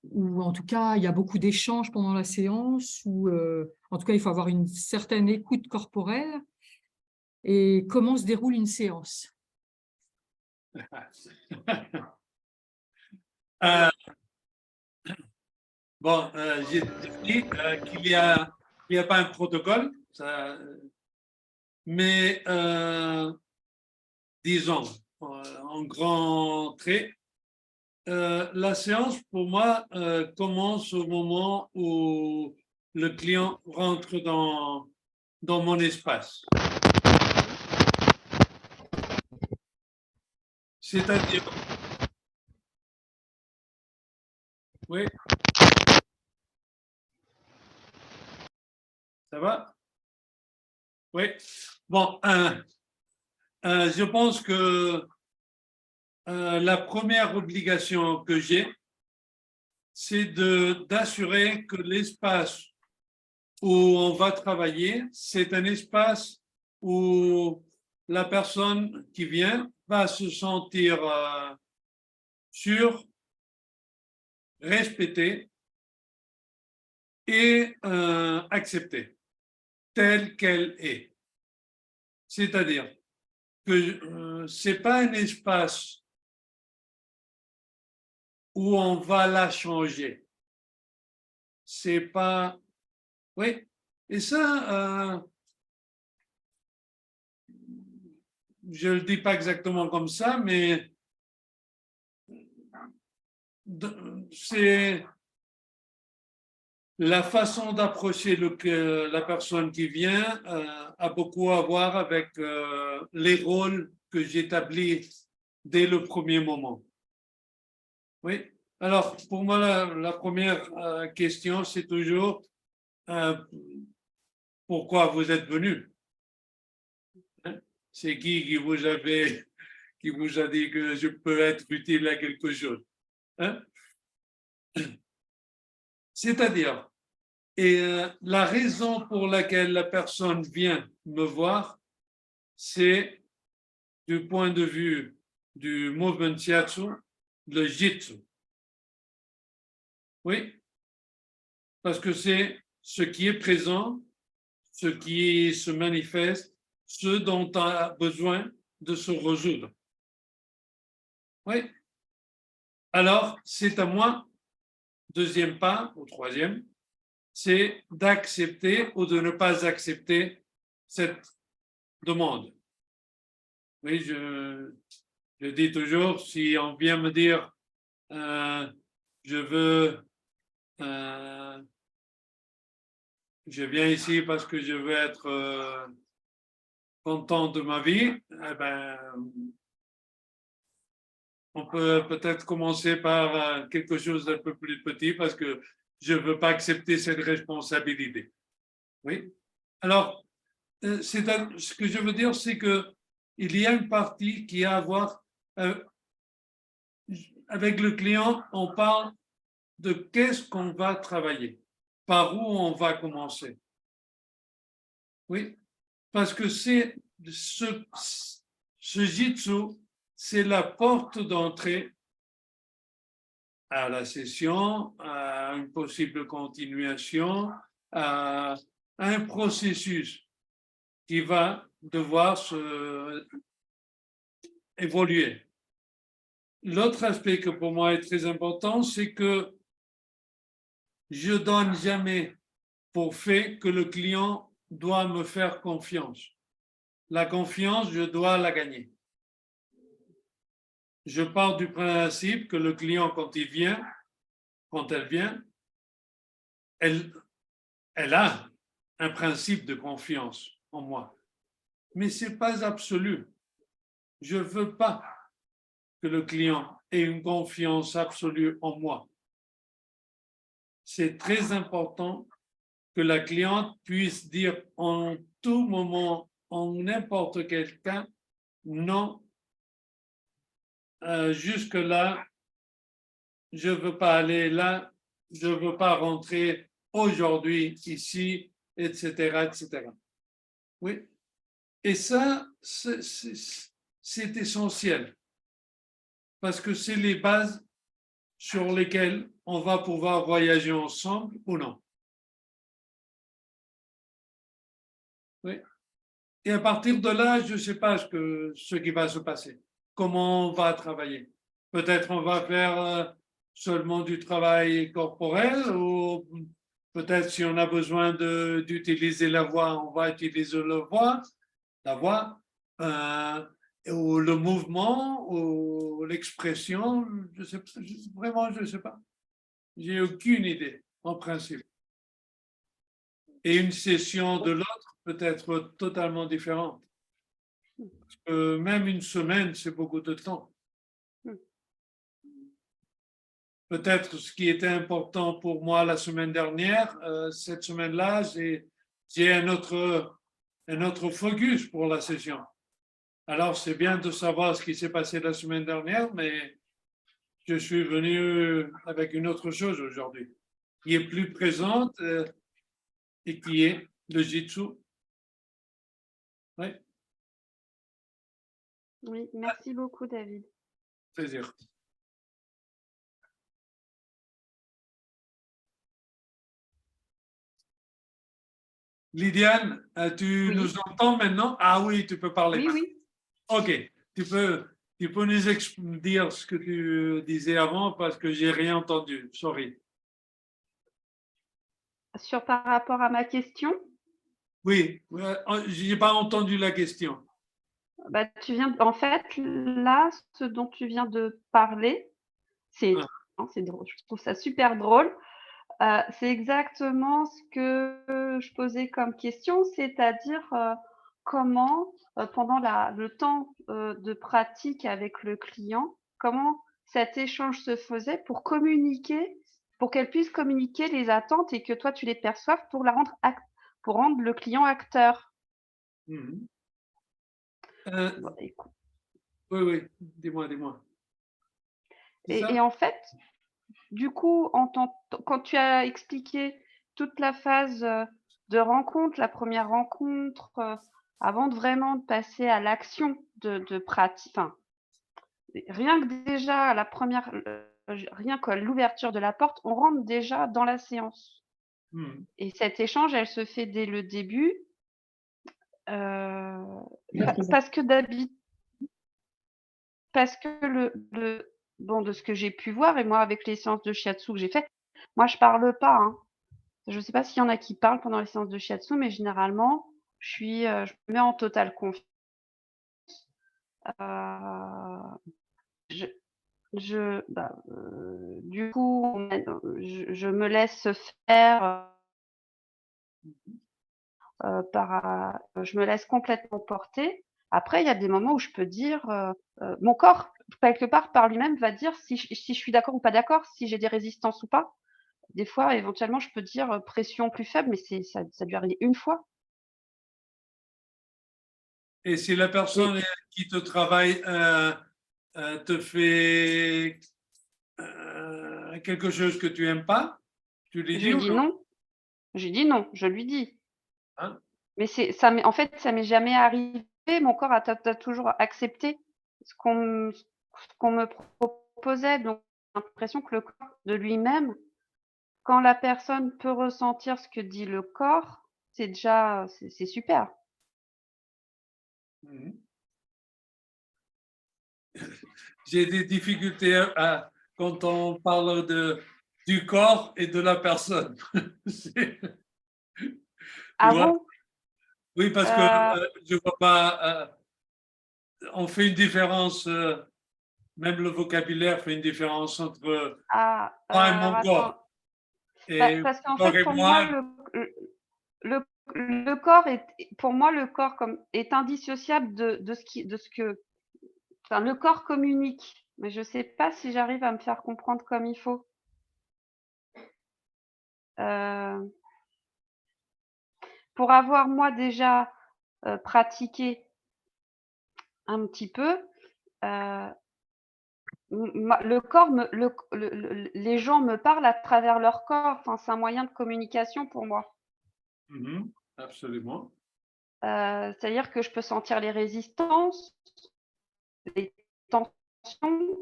ou en tout cas, il y a beaucoup d'échanges pendant la séance, ou en tout cas, il faut avoir une certaine écoute corporelle. Et comment se déroule une séance? Bon, j'ai dit qu'il n'y a pas un protocole, mais disons, en grand trait, la séance, pour moi, commence au moment où le client rentre dans mon espace. C'est-à-dire, oui, ça va? Oui, bon, je pense que la première obligation que j'ai, c'est d'assurer que l'espace où on va travailler, c'est un espace où la personne qui vient va se sentir sûre, respectée et acceptée, telle qu'elle est. C'est-à-dire que ce n'est pas un espace où on va la changer. C'est pas... Oui, et ça, je ne le dis pas exactement comme ça, mais c'est la façon d'approcher la personne qui vient a beaucoup à voir avec les rôles que j'établis dès le premier moment. Oui, alors pour moi, la première question, c'est toujours pourquoi vous êtes venu? Hein? C'est qui vous a dit que je peux être utile à quelque chose? Hein? C'est-à-dire, et la raison pour laquelle la personne vient me voir, c'est du point de vue du mouvement shiatsu, le jitsu. Oui, parce que c'est ce qui est présent, ce qui se manifeste, ce dont on a besoin de se résoudre. Oui. Alors, c'est à moi, deuxième pas, ou troisième, c'est d'accepter ou de ne pas accepter cette demande. Oui, je dis toujours, si on vient me dire je veux je viens ici parce que je veux être content de ma vie, eh ben, on peut peut-être commencer par quelque chose d'un peu plus petit parce que je ne veux pas accepter cette responsabilité. Oui. Alors, ce que je veux dire, c'est qu'il y a une partie qui a à voir avec le client, on parle de qu'est-ce qu'on va travailler, par où on va commencer. Oui, parce que c'est ce jitsu, c'est la porte d'entrée à la session, à une possible continuation, à un processus qui va devoir évoluer. L'autre aspect que pour moi est très important, c'est que je ne donne jamais pour fait que le client doit me faire confiance. La confiance, je dois la gagner. Je pars du principe que le client, quand elle vient, elle a un principe de confiance en moi. Mais ce n'est pas absolu. Je ne veux pas que le client ait une confiance absolue en moi. C'est très important que la cliente puisse dire en tout moment, en n'importe quel cas, non, jusque-là, je ne veux pas aller là, je ne veux pas rentrer aujourd'hui ici, etc., etc. Oui. Et ça, c'est essentiel parce que c'est les bases sur lesquelles on va pouvoir voyager ensemble ou non. Oui. Et à partir de là, je ne sais pas ce qui va se passer, comment on va travailler. Peut-être on va faire seulement du travail corporel ou peut-être si on a besoin d'utiliser la voix, on va utiliser la voix ou le mouvement ou l'expression. Je sais, vraiment, je ne sais pas. J'ai aucune idée en principe. Et une session de l'autre peut être totalement différente. Même une semaine, c'est beaucoup de temps. Peut-être ce qui était important pour moi la semaine dernière, cette semaine-là, j'ai un autre focus pour la session. Alors, c'est bien de savoir ce qui s'est passé la semaine dernière, mais je suis venu avec une autre chose aujourd'hui, qui est plus présente et qui est le jitsu. Oui, Oui, merci beaucoup, David. plaisir. Lydiane, tu Oui. nous entends maintenant? Ah oui, tu peux parler Oui, maintenant. oui. Ok, tu peux nous dire ce que tu disais avant parce que j'ai rien entendu. Sorry. Par rapport à ma question, Oui, j'ai pas entendu la question. bah, en fait, là, ce dont tu viens de parler, c'est étonnant, c'est drôle. Je trouve ça super drôle. C'est exactement ce que je posais comme question, c'est-à-dire comment, pendant le temps de pratique avec le client, comment cet échange se faisait pour communiquer, pour qu'elle puisse communiquer les attentes et que toi tu les perçoives pour pour rendre le client acteur. Mhm. Bon, écoute. Oui, dis-moi. C'est ça? Et en fait, du coup, quand tu as expliqué toute la phase de rencontre, la première rencontre, avant de vraiment passer à l'action de pratique, enfin, rien que déjà à la première, rien qu'à l'ouverture de la porte, on rentre déjà dans la séance. Mhm. Et cet échange, elle se fait dès le début, parce que bon, de ce que j'ai pu voir, et moi avec les séances de shiatsu que j'ai fait, moi je parle pas, hein. Je ne sais pas s'il y en a qui parlent pendant les séances de shiatsu, mais généralement, je me mets en totale confiance. Du coup, je me laisse faire Je me laisse complètement porter. Après, il y a des moments où je peux dire, mon corps, quelque part, par lui-même, va dire si je suis d'accord ou pas d'accord, si j'ai des résistances ou pas. Des fois, éventuellement, je peux dire pression plus faible, mais ça lui arrive une fois. Et si la personne qui te travaille te fait quelque chose que tu n'aimes pas, tu lui Je dis lui ou dis non? non. Je lui dis non, je lui dis. Hein? Mais en fait, ça m'est jamais arrivé. Mon corps a toujours accepté ce qu'on me proposait. Donc, j'ai l'impression que le corps de lui-même, quand la personne peut ressentir ce que dit le corps, c'est déjà, c'est super. Mhm. J'ai des difficultés quand on parle du corps et de la personne. Tu Ah vois? bon? Oui, parce que Euh, je ne vois pas. On fait une différence, même le vocabulaire fait une différence entre moi et alors mon attends. corps. Et Parce qu'en mon corps fait, et pour moi, moi, le corps pour moi, le corps est indissociable de ce que, enfin, le corps communique. Mais je sais pas si j'arrive à me faire comprendre comme il faut. Euh, pour avoir moi déjà pratiqué un petit peu, euh, le corps, les gens me parlent à travers leur corps. Enfin, c'est un moyen de communication pour moi. absolument. C'est-à-dire que je peux sentir les résistances, les tensions,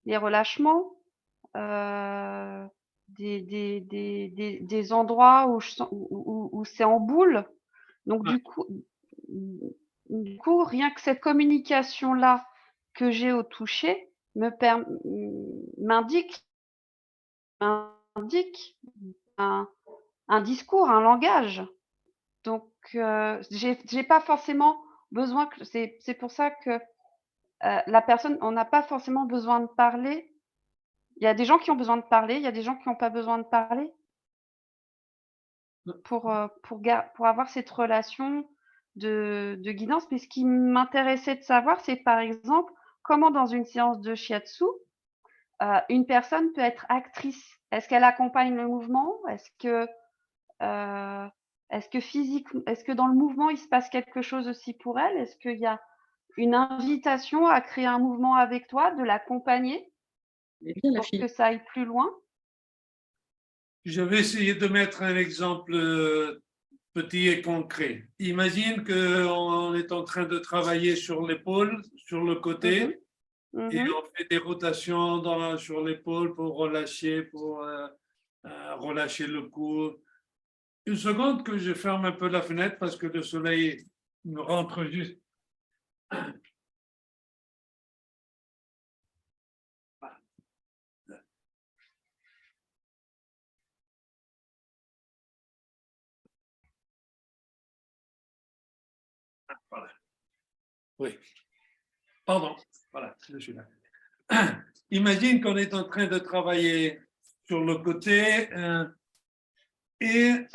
les relâchements, des endroits où, où c'est en boule. Donc, Ouais. du coup, rien que cette communication-là que j'ai au toucher m'indique un, un discours, un langage. Donc, j'ai pas forcément besoin que c'est pour ça que la personne, on n'a pas forcément besoin de parler. Il y a des gens qui ont besoin de parler, il y a des gens qui n'ont pas besoin de parler pour avoir cette relation de guidance. Mais ce qui m'intéressait de savoir, c'est par exemple comment dans une séance de shiatsu, une personne peut être actrice. Est-ce qu'elle accompagne le mouvement? Euh, est-ce que dans le mouvement, il se passe quelque chose aussi pour elle? Est-ce qu'il y a une invitation à créer un mouvement avec toi, de l'accompagner pour que ça aille plus loin? Je vais essayer de mettre un exemple petit et concret. Imagine qu'on est en train de travailler sur l'épaule, sur le côté, et Mhm. on fait des rotations sur l'épaule pour relâcher le cou. Une seconde que je ferme un peu la fenêtre parce que le soleil me rentre juste. Voilà. Oui. Pardon. Voilà, je suis là. Imagine qu'on est en train de travailler sur le côté et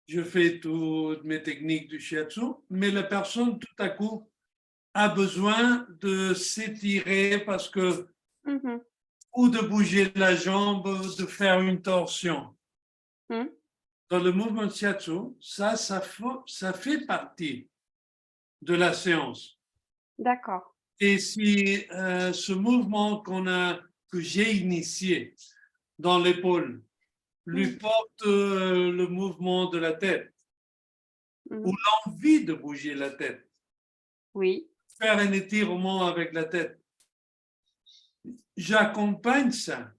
je fais toutes mes techniques du shiatsu, mais la personne tout à coup a besoin de s'étirer parce que Mhm. ou de bouger la jambe, de faire une torsion. Mhm. Dans le mouvement de shiatsu, ça fait partie de la séance. D'accord. Et si ce mouvement que j'ai initié dans l'épaule lui porte le mouvement de la tête ou Mhm. l'envie de bouger la tête, Oui, faire un étirement avec la tête, j'accompagne ça.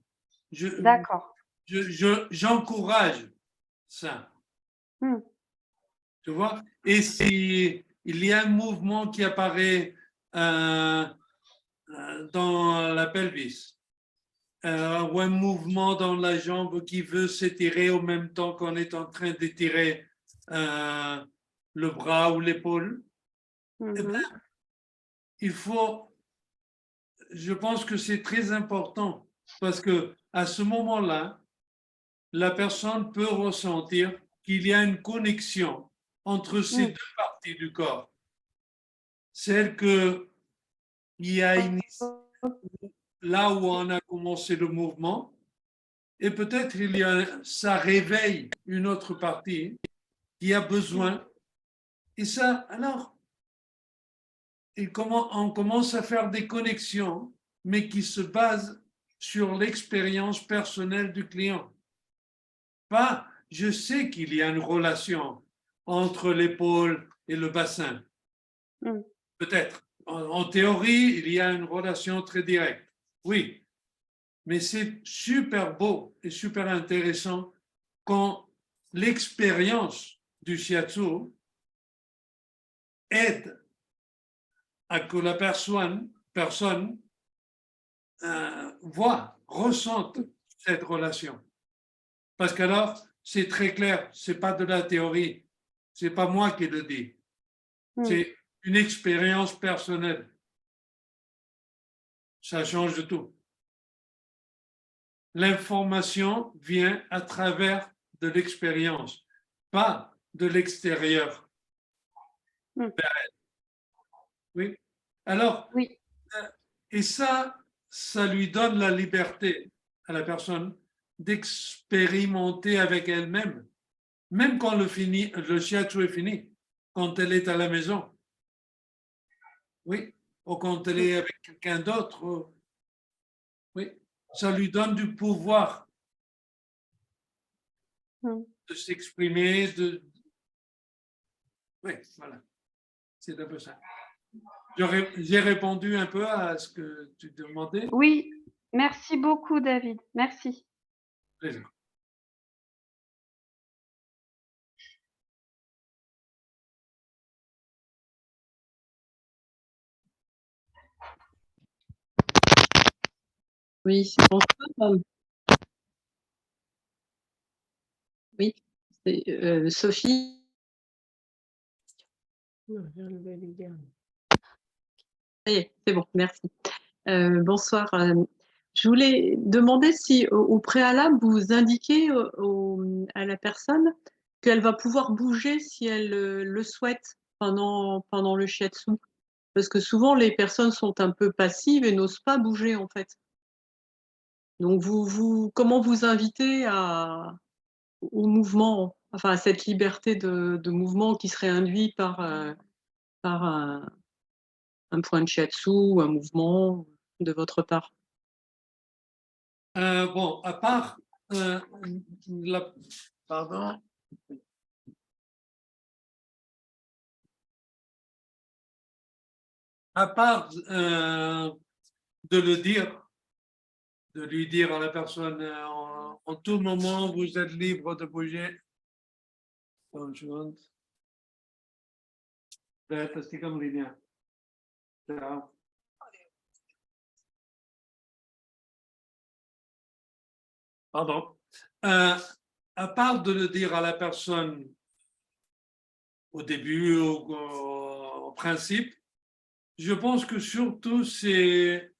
d'accord. J'encourage ça. Mhm. Tu vois? Et si il y a un mouvement qui apparaît dans la pelvis, ou un mouvement dans la jambe qui veut s'étirer au même temps qu'on est en train d'étirer le bras ou l'épaule, eh ben, Mhm. je pense que c'est très important parce que à ce moment-là, la personne peut ressentir qu'il y a une connexion entre ces deux parties du corps. Celle qu'il y a là où on a commencé le mouvement, et peut-être ça réveille une autre partie qui a besoin. Et ça, alors, on commence à faire des connexions, mais qui se basent sur l'expérience personnelle du client. Pas, je sais qu'il y a une relation entre l'épaule et le bassin. Peut-être. En théorie, il y a une relation très directe. Oui. Mais c'est super beau et super intéressant quand l'expérience du shiatsu aide à que la personne voit, ressente cette relation. Parce qu'alors, c'est très clair, c'est pas de la théorie, c'est pas moi qui le dis, c'est une expérience personnelle. Ça change de tout. L'information vient à travers de l'expérience, pas de l'extérieur. Oui. Alors, et ça lui donne la liberté à la personne d'expérimenter avec elle-même, même quand le shiatsu est fini, quand elle est à la maison. Oui, ou quand elle est avec quelqu'un d'autre. Oui, ça lui donne du pouvoir de s'exprimer. Oui, voilà, c'est un peu ça. J'ai répondu un peu à ce que tu demandais. Oui, merci beaucoup, David. Merci. Plaisir. Oui, bonsoir. Oui, c'est Sophie. C'est bon, merci. Bonsoir. Je voulais demander si au préalable, vous indiquez à la personne qu'elle va pouvoir bouger si elle le souhaite pendant le shiatsu. Parce que souvent, les personnes sont un peu passives et n'osent pas bouger, en fait. Donc, comment vous invitez au mouvement, enfin à cette liberté de mouvement qui serait induit par un point de shiatsu ou un mouvement de votre part? Bon, à part pardon. À part de lui dire à la personne en tout moment, vous êtes libre de bouger. Pardon. À part de le dire à la personne au début, au principe, je pense que surtout c'est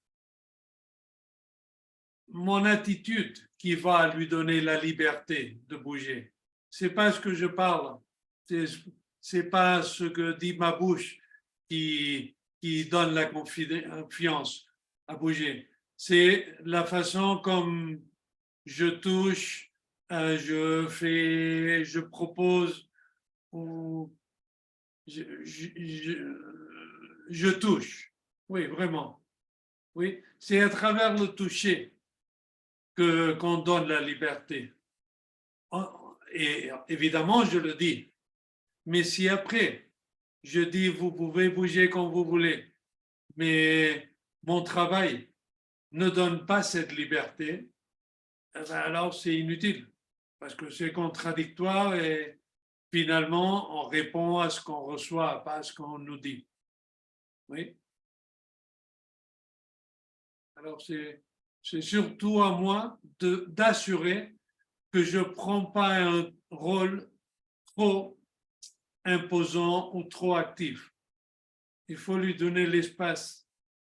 mon attitude qui va lui donner la liberté de bouger. C'est pas ce que je parle, c'est pas ce que dit ma bouche qui donne la confiance à bouger. C'est la façon comme je touche, je propose ou je touche. Oui, vraiment. Oui, c'est à travers le toucher qu'on donne la liberté. Et évidemment, je le dis. Mais si après, je dis, vous pouvez bouger quand vous voulez, mais mon travail ne donne pas cette liberté, alors c'est inutile, parce que c'est contradictoire et finalement, on répond à ce qu'on reçoit, pas à ce qu'on nous dit. Oui. Alors, c'est surtout à moi d'assurer que je ne prends pas un rôle trop imposant ou trop actif. Il faut lui donner l'espace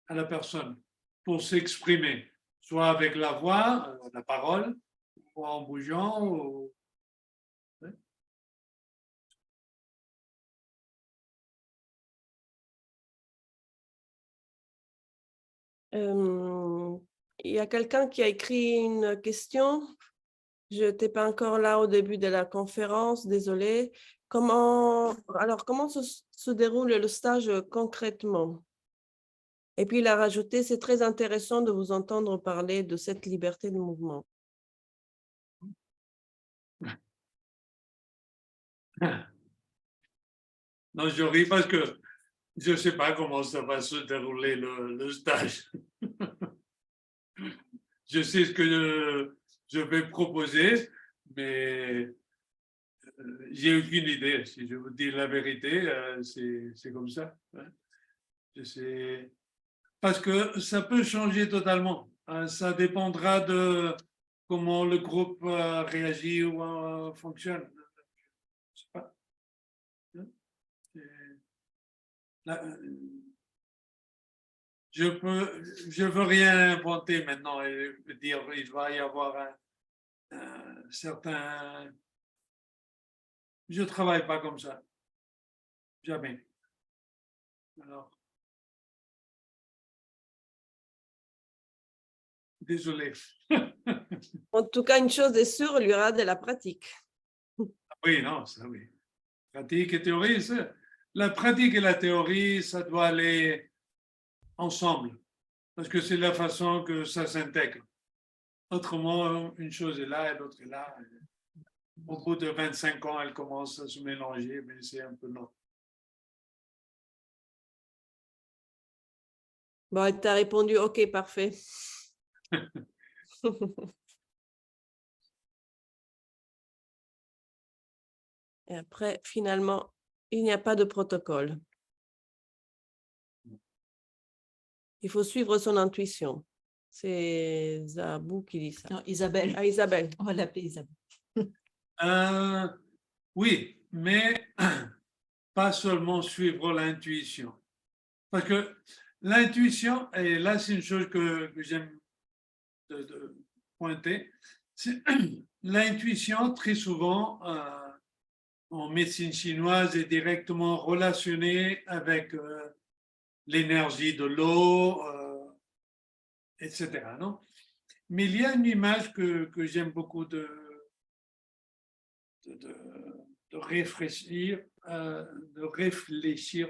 à la personne pour s'exprimer, soit avec la voix, la parole, ou en bougeant. Ouais. Il y a quelqu'un qui a écrit une question. Je n'étais pas encore là au début de la conférence, désolée. Comment se déroule le stage concrètement? Et puis il a rajouté, c'est très intéressant de vous entendre parler de cette liberté de mouvement. Non, je ris parce que je ne sais pas comment ça va se dérouler le stage. Je sais ce que je vais proposer, mais j'ai aucune idée. Si je vous dis la vérité, c'est comme ça. Hein. Je sais. Parce que ça peut changer totalement. Ça dépendra de comment le groupe réagit ou fonctionne. Je sais pas. Je veux rien inventer maintenant et dire il va y avoir un certain. Je travaille pas comme ça, jamais. Alors, désolé. En tout cas, une chose est sûre, il y aura de la pratique. Oui, non, ça oui. Pratique et théorie, la pratique et la théorie, ça doit aller ensemble, parce que c'est la façon que ça s'intègre. Autrement, une chose est là et l'autre est là. Au bout de 25 ans, elle commence à se mélanger, mais c'est un peu long. Bon, tu as répondu, ok, parfait. Et après, finalement, il n'y a pas de protocole. Il faut suivre son intuition. C'est Zabou qui dit ça. Non, Isabelle. Ah, Isabelle. On va l'appeler Isabelle. Oui, mais pas seulement suivre l'intuition. Parce que l'intuition, et là c'est une chose que j'aime de pointer, l'intuition très souvent en médecine chinoise est directement relationnée avec l'énergie de l'eau, etc. Non? Mais il y a une image que j'aime beaucoup de réfléchir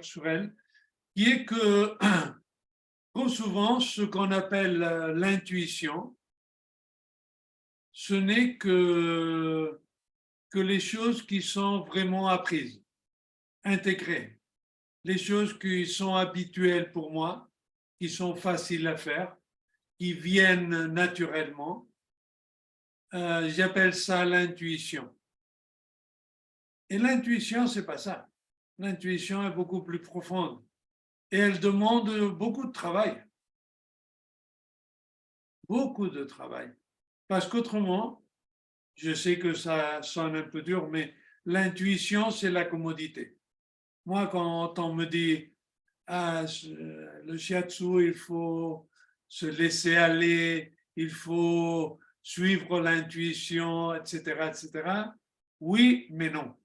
sur elle, qui est que trop souvent, ce qu'on appelle l'intuition, ce n'est que les choses qui sont vraiment apprises, intégrées, les choses qui sont habituelles pour moi, qui sont faciles à faire, qui viennent naturellement. J'appelle ça l'intuition. Et l'intuition, ce n'est pas ça. L'intuition est beaucoup plus profonde et elle demande beaucoup de travail. Beaucoup de travail. Parce qu'autrement, je sais que ça sonne un peu dur, mais l'intuition, c'est la commodité. Moi, quand on me dit ah, le shiatsu, il faut se laisser aller, il faut suivre l'intuition, etc., etc. Oui, mais non.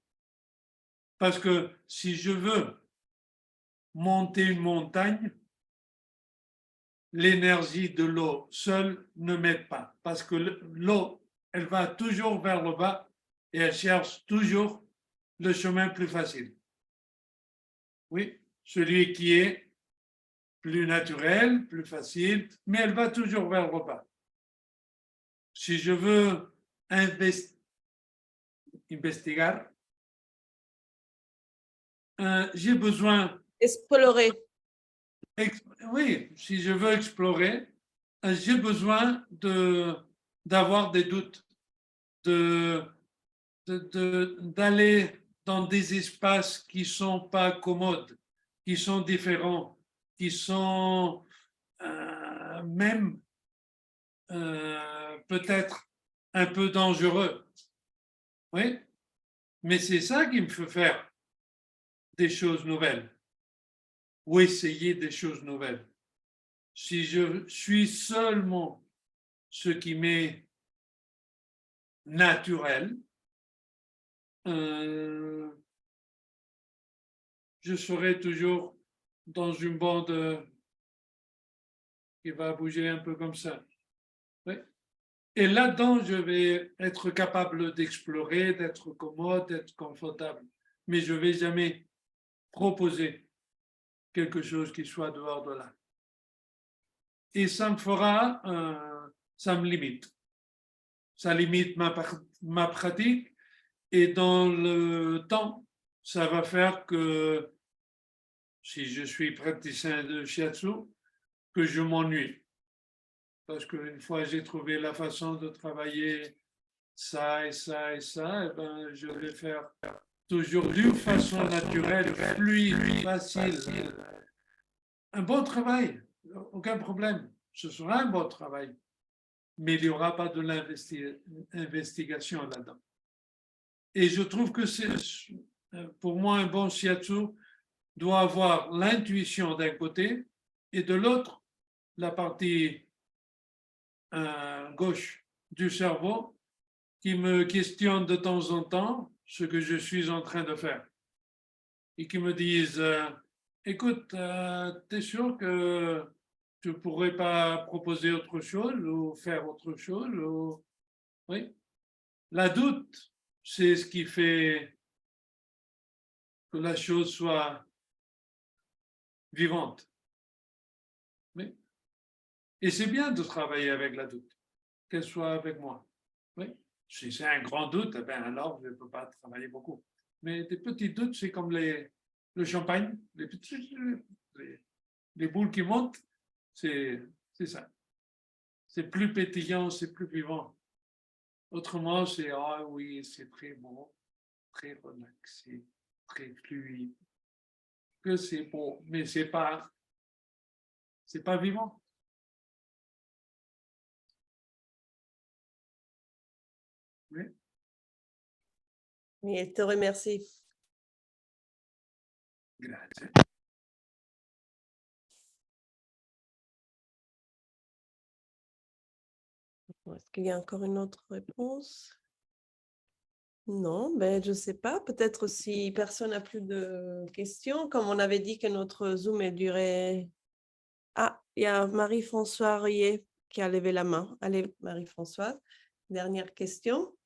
Parce que si je veux monter une montagne, l'énergie de l'eau seule ne m'aide pas. Parce que l'eau, elle va toujours vers le bas et elle cherche toujours le chemin plus facile. Oui, celui qui est plus naturel, plus facile, mais elle va toujours vers le bas. Si je veux investiguer, j'ai besoin... Explorer. Oui, si je veux explorer, j'ai besoin d'avoir des doutes, d'aller dans des espaces qui ne sont pas commodes, qui sont différents, qui sont même peut-être un peu dangereux. Oui, mais c'est ça qui me fait faire des choses nouvelles ou essayer des choses nouvelles. Si je suis seulement ce qui m'est naturel, je serai toujours dans une bande qui va bouger un peu comme ça. Oui. Et là-dedans, je vais être capable d'explorer, d'être commode, d'être confortable. Mais je ne vais jamais proposer quelque chose qui soit dehors de là. Et ça me fera, ça me limite. Ça limite ma pratique. Et dans le temps, ça va faire que, si je suis praticien de shiatsu, que je m'ennuie. Parce qu'une fois j'ai trouvé la façon de travailler ça et ça et ça, et ben, je vais faire toujours d'une façon naturelle, fluide, facile. Un bon travail, aucun problème. Ce sera un bon travail. Mais il n'y aura pas de l'investigation là-dedans. Et je trouve que c'est, pour moi, un bon shiatsu doit avoir l'intuition d'un côté et de l'autre, la partie gauche du cerveau qui me questionne de temps en temps ce que je suis en train de faire et qui me disent écoute, tu es sûr que tu ne pourrais pas proposer autre chose ou faire autre chose ou... Oui. La doute, c'est ce qui fait que la chose soit vivante. Oui. Et c'est bien de travailler avec la doute, qu'elle soit avec moi. Oui. Si c'est un grand doute, ben alors je ne peux pas travailler beaucoup. Mais des petits doutes, c'est comme le champagne, les boules qui montent, c'est ça. C'est plus pétillant, c'est plus vivant. Autrement, c'est ah oui, c'est très bon, très relaxé, très fluide. Que c'est beau, mais c'est pas vivant. Oui. Oui, je te remercie. Grazie. Est-ce qu'il y a encore une autre réponse? Non, ben, je ne sais pas. Peut-être si personne n'a plus de questions, comme on avait dit que notre Zoom est duré. Ah, il y a Marie-Françoise Riet qui a levé la main. Allez, Marie-Françoise, dernière question.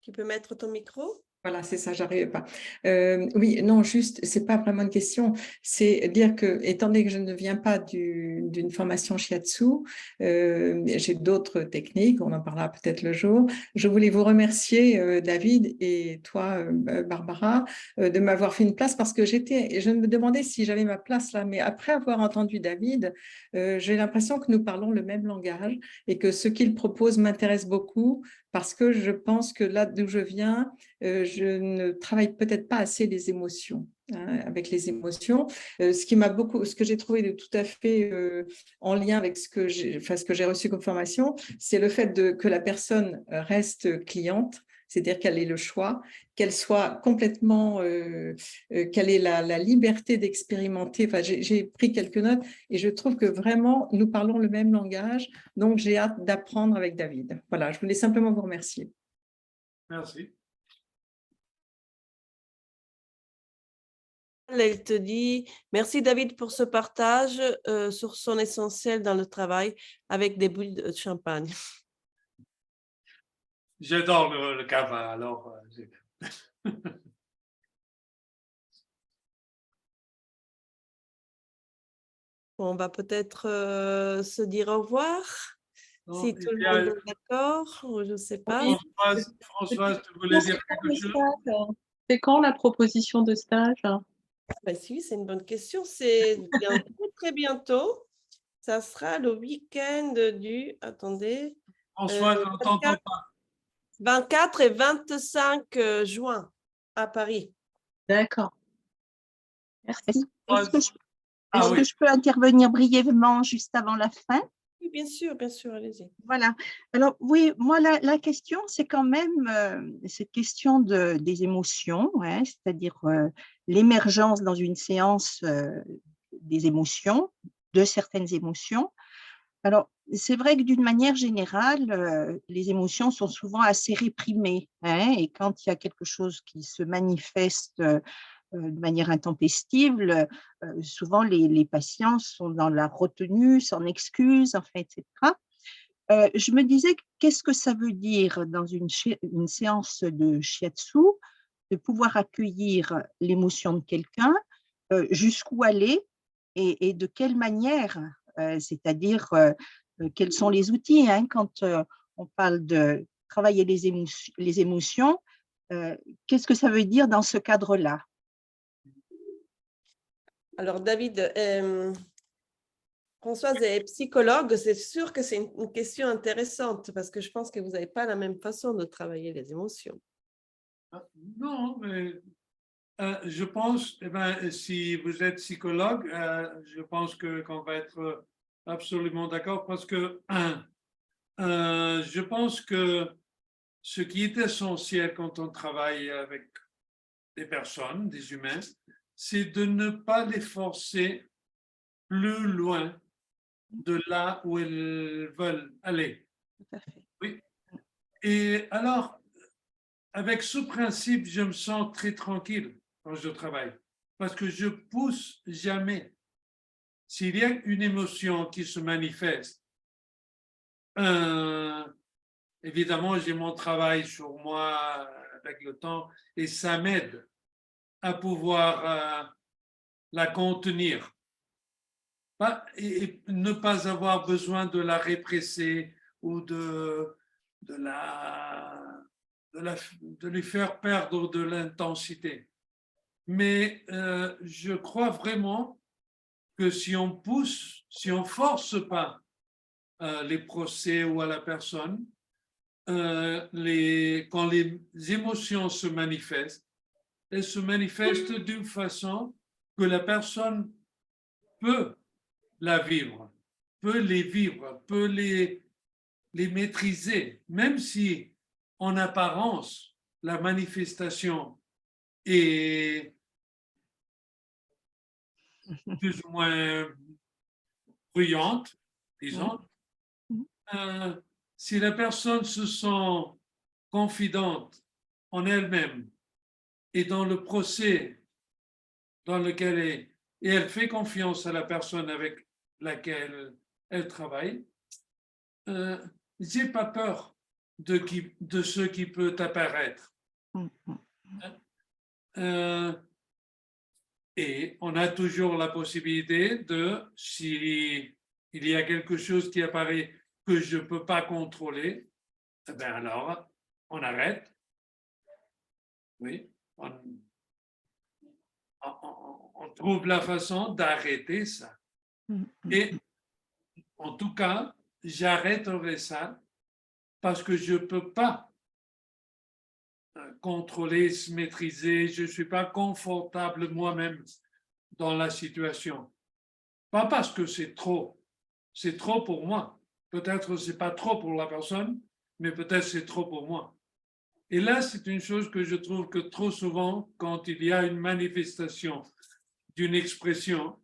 Tu peux mettre ton micro? Voilà, c'est ça, j'arrive pas. Oui, non, juste, c'est pas vraiment une question, c'est dire que, étant donné que je ne viens pas d'une formation shiatsu, j'ai d'autres techniques, on en parlera peut-être le jour. Je voulais vous remercier, David, et toi, Barbara, de m'avoir fait une place parce que je me demandais si j'avais ma place là, mais après avoir entendu David, j'ai l'impression que nous parlons le même langage et que ce qu'il propose m'intéresse beaucoup parce que je pense que là d'où je viens, je ne travaille peut-être pas assez les émotions, hein, avec les émotions. Ce que j'ai trouvé de tout à fait en lien avec ce que j'ai reçu comme formation, c'est le fait que la personne reste cliente, c'est-à-dire qu'elle ait le choix, qu'elle soit complètement, qu'elle ait la liberté d'expérimenter. Enfin, j'ai pris quelques notes et je trouve que vraiment, nous parlons le même langage, donc j'ai hâte d'apprendre avec David. Voilà, je voulais simplement vous remercier. Merci. Elle te dit merci David pour ce partage sur son essentiel dans le travail avec des boules de champagne. J'adore le cava, alors. On va peut-être se dire au revoir. Non, Si tout le monde est d'accord, ou je ne sais pas. Françoise, tu voulais dire quelque chose? C'est quand la proposition de stage? Ben, si, c'est une bonne question. C'est bientôt, très bientôt. Ça sera le week-end du, attendez, Françoise, on ne t'entend pas. 24 et 25 juin à Paris. D'accord. Merci. Est-ce Ah oui. que je peux intervenir brièvement juste avant la fin? Oui, bien sûr, allez-y. Voilà. Alors, oui, moi, la question, c'est quand même cette question des émotions, ouais, c'est-à-dire l'émergence dans une séance des émotions, de certaines émotions. Alors, c'est vrai que d'une manière générale, les émotions sont souvent assez réprimées, hein, et quand il y a quelque chose qui se manifeste de manière intempestive, souvent les patients sont dans la retenue, s'en excusent, enfin, etc. Je me disais, qu'est-ce que ça veut dire dans une séance de shiatsu de pouvoir accueillir l'émotion de quelqu'un, jusqu'où aller et de quelle manière, c'est-à-dire quels sont les outils, hein, quand on parle de travailler les émotions, qu'est-ce que ça veut dire dans ce cadre-là? Alors, David, Françoise est psychologue, c'est sûr que c'est une question intéressante parce que je pense que vous n'avez pas la même façon de travailler les émotions. Non, mais je pense, si vous êtes psychologue, je pense qu'on va être absolument d'accord parce que je pense que ce qui est essentiel quand on travaille avec des personnes, des humains, c'est de ne pas les forcer plus loin de là où elles veulent aller. Tout à fait. Oui. Et alors, avec ce principe, je me sens très tranquille quand je travaille, parce que je pousse jamais. S'il y a une émotion qui se manifeste, évidemment, j'ai mon travail sur moi avec le temps et ça m'aide à pouvoir la contenir. Et ne pas avoir besoin de la répresser ou de lui faire perdre de l'intensité. Mais je crois vraiment que si on pousse, si on force pas les procès ou à la personne, quand les émotions se manifestent, elles se manifestent d'une façon que la personne peut la vivre, peut les vivre, peut les maîtriser, même si en apparence, la manifestation est plus ou moins bruyante, disons. Si la personne se sent confidente en elle-même et dans le procès dans lequel elle est, et elle fait confiance à la personne avec laquelle elle travaille, j'ai pas peur de ce qui peut apparaître. Et on a toujours la possibilité de, si il y a quelque chose qui apparaît que je ne peux pas contrôler, eh bien alors on arrête. Oui, on trouve la façon d'arrêter ça. Et en tout cas, j'arrêterai ça parce que je ne peux pas contrôler, se maîtriser, je ne suis pas confortable moi-même dans la situation. Pas parce que c'est trop pour moi. Peut-être ce n'est pas trop pour la personne, mais peut-être c'est trop pour moi. Et là, c'est une chose que je trouve que trop souvent, quand il y a une manifestation d'une expression,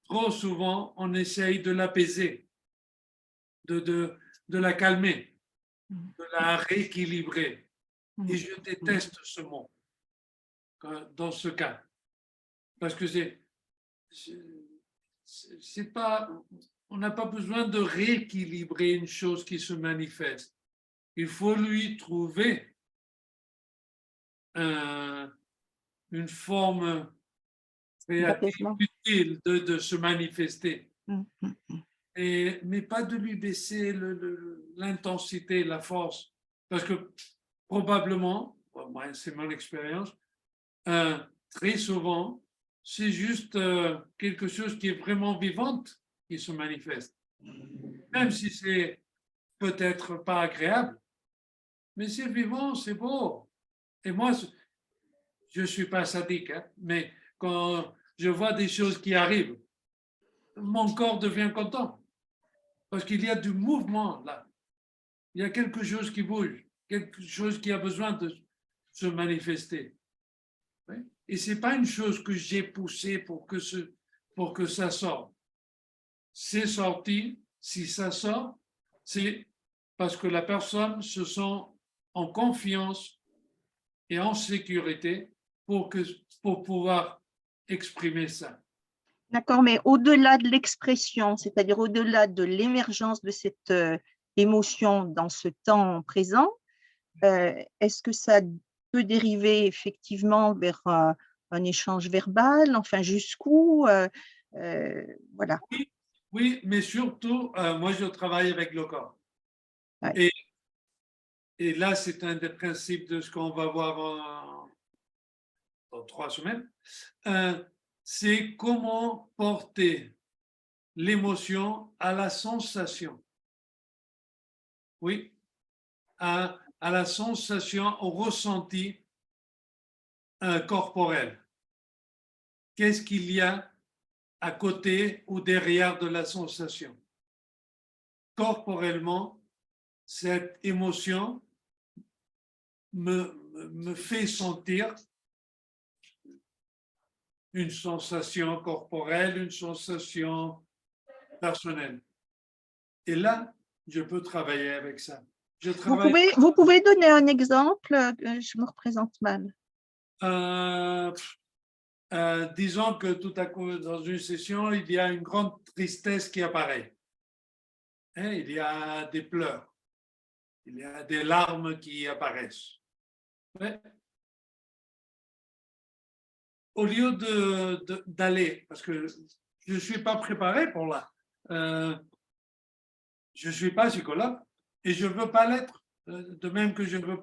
trop souvent, on essaye de l'apaiser, de la calmer, de la rééquilibrer. Et je déteste ce mot dans ce cas. Parce que c'est pas, on n'a pas besoin de rééquilibrer une chose qui se manifeste. Il faut lui trouver une forme créative utile de se manifester. Mais pas de lui baisser l'intensité, la force. Parce que probablement, moi, c'est mon expérience, très souvent, c'est juste quelque chose qui est vraiment vivante qui se manifeste. Même si c'est peut-être pas agréable, mais c'est vivant, c'est beau. Et moi, je ne suis pas sadique, hein, mais quand je vois des choses qui arrivent, mon corps devient content. Parce qu'il y a du mouvement là. Il y a quelque chose qui bouge, quelque chose qui a besoin de se manifester. Oui? Et ce n'est pas une chose que j'ai poussée pour que ça sorte. C'est sorti, si ça sort, c'est parce que la personne se sent en confiance et en sécurité pour pouvoir exprimer ça. D'accord, mais au-delà de l'expression, c'est-à-dire au-delà de l'émergence de cette émotion dans ce temps présent, est-ce que ça peut dériver effectivement vers un échange verbal, enfin jusqu'où voilà. Oui, mais surtout, moi je travaille avec le corps. Ouais. Et là, c'est un des principes de ce qu'on va voir dans 3 semaines. C'est comment porter l'émotion à la sensation. Oui, à la sensation, au ressenti corporel. Qu'est-ce qu'il y a à côté ou derrière de la sensation? Corporellement, cette émotion me fait sentir une sensation corporelle, une sensation personnelle. Et là, je peux travailler avec ça. Vous pouvez donner un exemple? Je me représente mal. Disons que tout à coup, dans une session, il y a une grande tristesse qui apparaît. Hein, il y a des pleurs, il y a des larmes qui apparaissent. Ouais. Au lieu d'aller, parce que je ne suis pas préparé pour là, je ne suis pas psychologue et je ne veux pas l'être, de même que je ne veux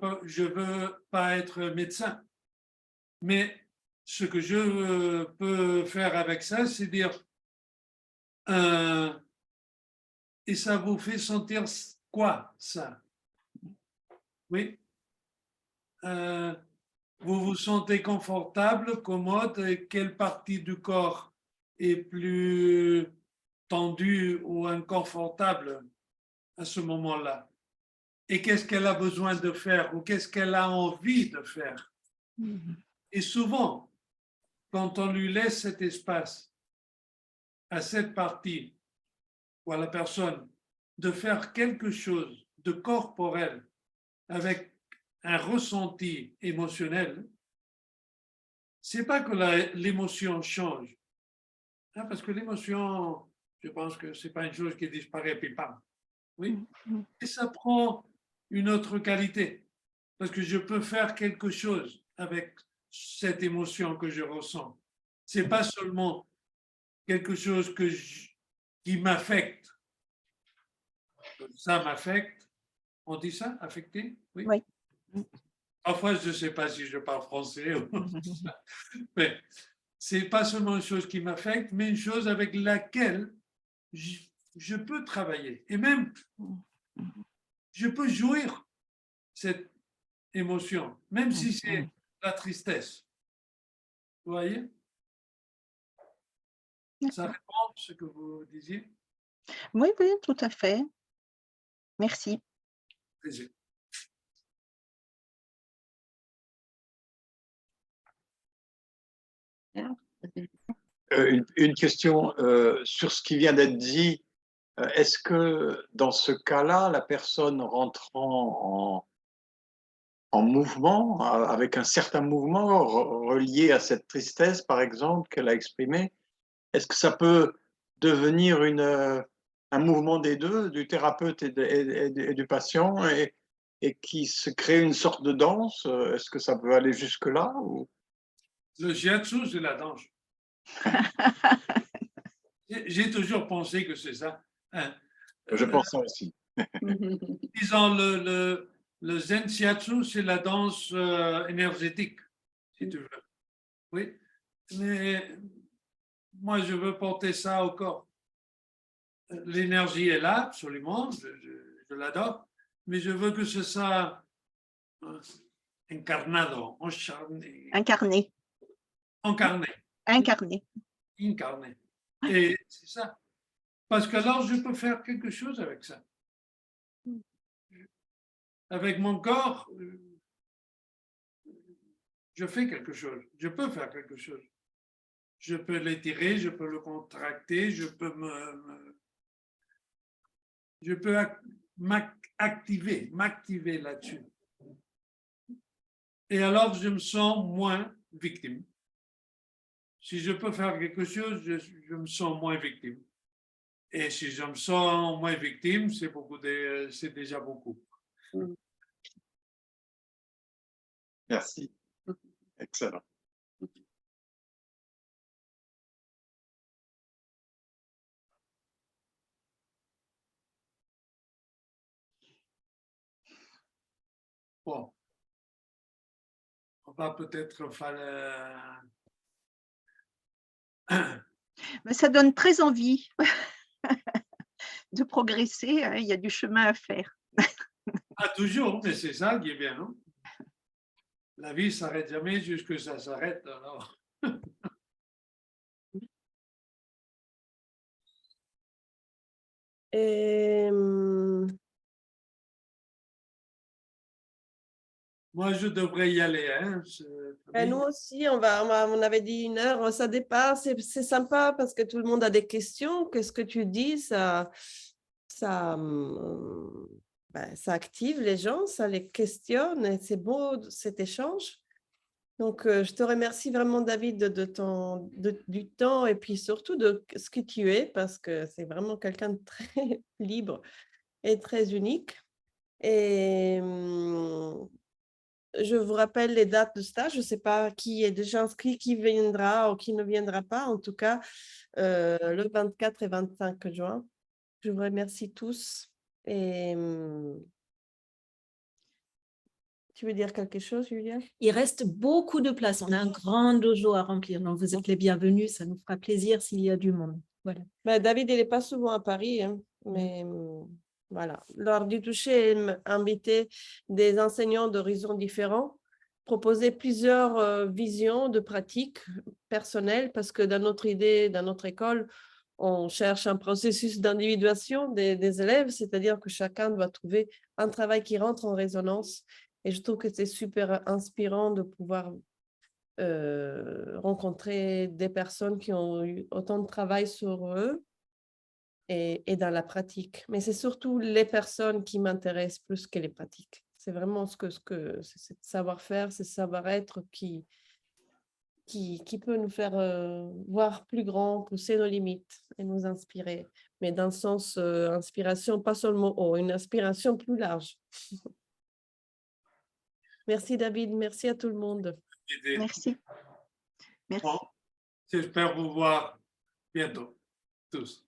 pas être médecin. Mais ce que je peux faire avec ça, c'est dire, et ça vous fait sentir quoi, ça? Oui. Vous vous sentez confortable, commode, et quelle partie du corps est plus tendue ou inconfortable à ce moment-là? Et qu'est-ce qu'elle a besoin de faire ou qu'est-ce qu'elle a envie de faire? Et souvent, quand on lui laisse cet espace à cette partie ou à la personne de faire quelque chose de corporel avec un ressenti émotionnel, c'est pas que l'émotion change, hein, parce que l'émotion, je pense que c'est pas une chose qui disparaît puis pam, oui, et ça prend une autre qualité, parce que je peux faire quelque chose avec cette émotion que je ressens. C'est pas seulement quelque chose qui m'affecte. Ça m'affecte. On dit ça, affecté? Oui. Oui. Parfois, je ne sais pas si je parle français, mais ce n'est pas seulement une chose qui m'affecte, mais une chose avec laquelle je peux travailler. Et même, je peux jouir cette émotion, même si c'est la tristesse. Vous voyez? Ça répond à ce que vous disiez? Oui, oui, tout à fait. Merci. Plaisir. Une question sur ce qui vient d'être dit. Est-ce que dans ce cas-là, la personne rentrant en mouvement, avec un certain mouvement relié à cette tristesse, par exemple, qu'elle a exprimée, est-ce que ça peut devenir un mouvement des deux, du thérapeute et du patient, et qui se crée une sorte de danse? Est-ce que ça peut aller jusque-là ou... Le shiatsu, c'est la danse. J'ai toujours pensé que c'est ça. Hein. Je pense ça aussi. Disons, le zen shiatsu, c'est la danse énergétique, si tu veux. Oui, mais moi, je veux porter ça au corps. L'énergie est là, absolument, je l'adore, mais je veux que ce soit incarnado, Incarné. Incarné. Incarné. Incarné. Et c'est ça. Parce que alors, je peux faire quelque chose avec ça. Avec mon corps, je fais quelque chose. Je peux faire quelque chose. Je peux l'étirer, je peux le contracter, je peux je peux m'activer là-dessus. Et alors, je me sens moins victime. Si je peux faire quelque chose, je me sens moins victime. Et si je me sens moins victime, c'est déjà beaucoup. Merci. Excellent. Bon. On va peut-être faire... Mais ça donne très envie de progresser, hein, il y a du chemin à faire. Ah, toujours, mais c'est ça qui est bien, non? La vie ne s'arrête jamais jusqu'à ce que ça s'arrête. Alors. Et, moi, je devrais y aller. Hein, nous aussi, on avait dit 1 heure, ça dépasse, c'est sympa parce que tout le monde a des questions. Qu'est-ce que tu dis, ça active les gens, ça les questionne et c'est beau cet échange. Donc, je te remercie vraiment, David, du temps et puis surtout de ce que tu es parce que c'est vraiment quelqu'un de très libre et très unique. Et je vous rappelle les dates de stage. Je ne sais pas qui est déjà inscrit, qui viendra ou qui ne viendra pas. En tout cas, le 24 et 25 juin. Je vous remercie tous. Et tu veux dire quelque chose, Julia? Il reste beaucoup de place. On a un grand dojo à remplir. Donc, vous êtes les bienvenus. Ça nous fera plaisir s'il y a du monde. Voilà. David, il n'est pas souvent à Paris, hein, mais voilà. Lors du toucher, inviter des enseignants d'horizons différents, proposer plusieurs visions de pratiques personnelles, parce que dans notre idée, dans notre école, on cherche un processus d'individuation des élèves, c'est-à-dire que chacun doit trouver un travail qui rentre en résonance. Et je trouve que c'est super inspirant de pouvoir rencontrer des personnes qui ont eu autant de travail sur eux et dans la pratique. Mais c'est surtout les personnes qui m'intéressent plus que les pratiques. C'est vraiment c'est ce savoir-faire, ce savoir-être qui peut nous faire voir plus grand, pousser nos limites et nous inspirer. Mais dans le sens inspiration, pas seulement une inspiration plus large. Merci David, merci à tout le monde. Merci. Merci. Bon, j'espère vous voir bientôt, tous.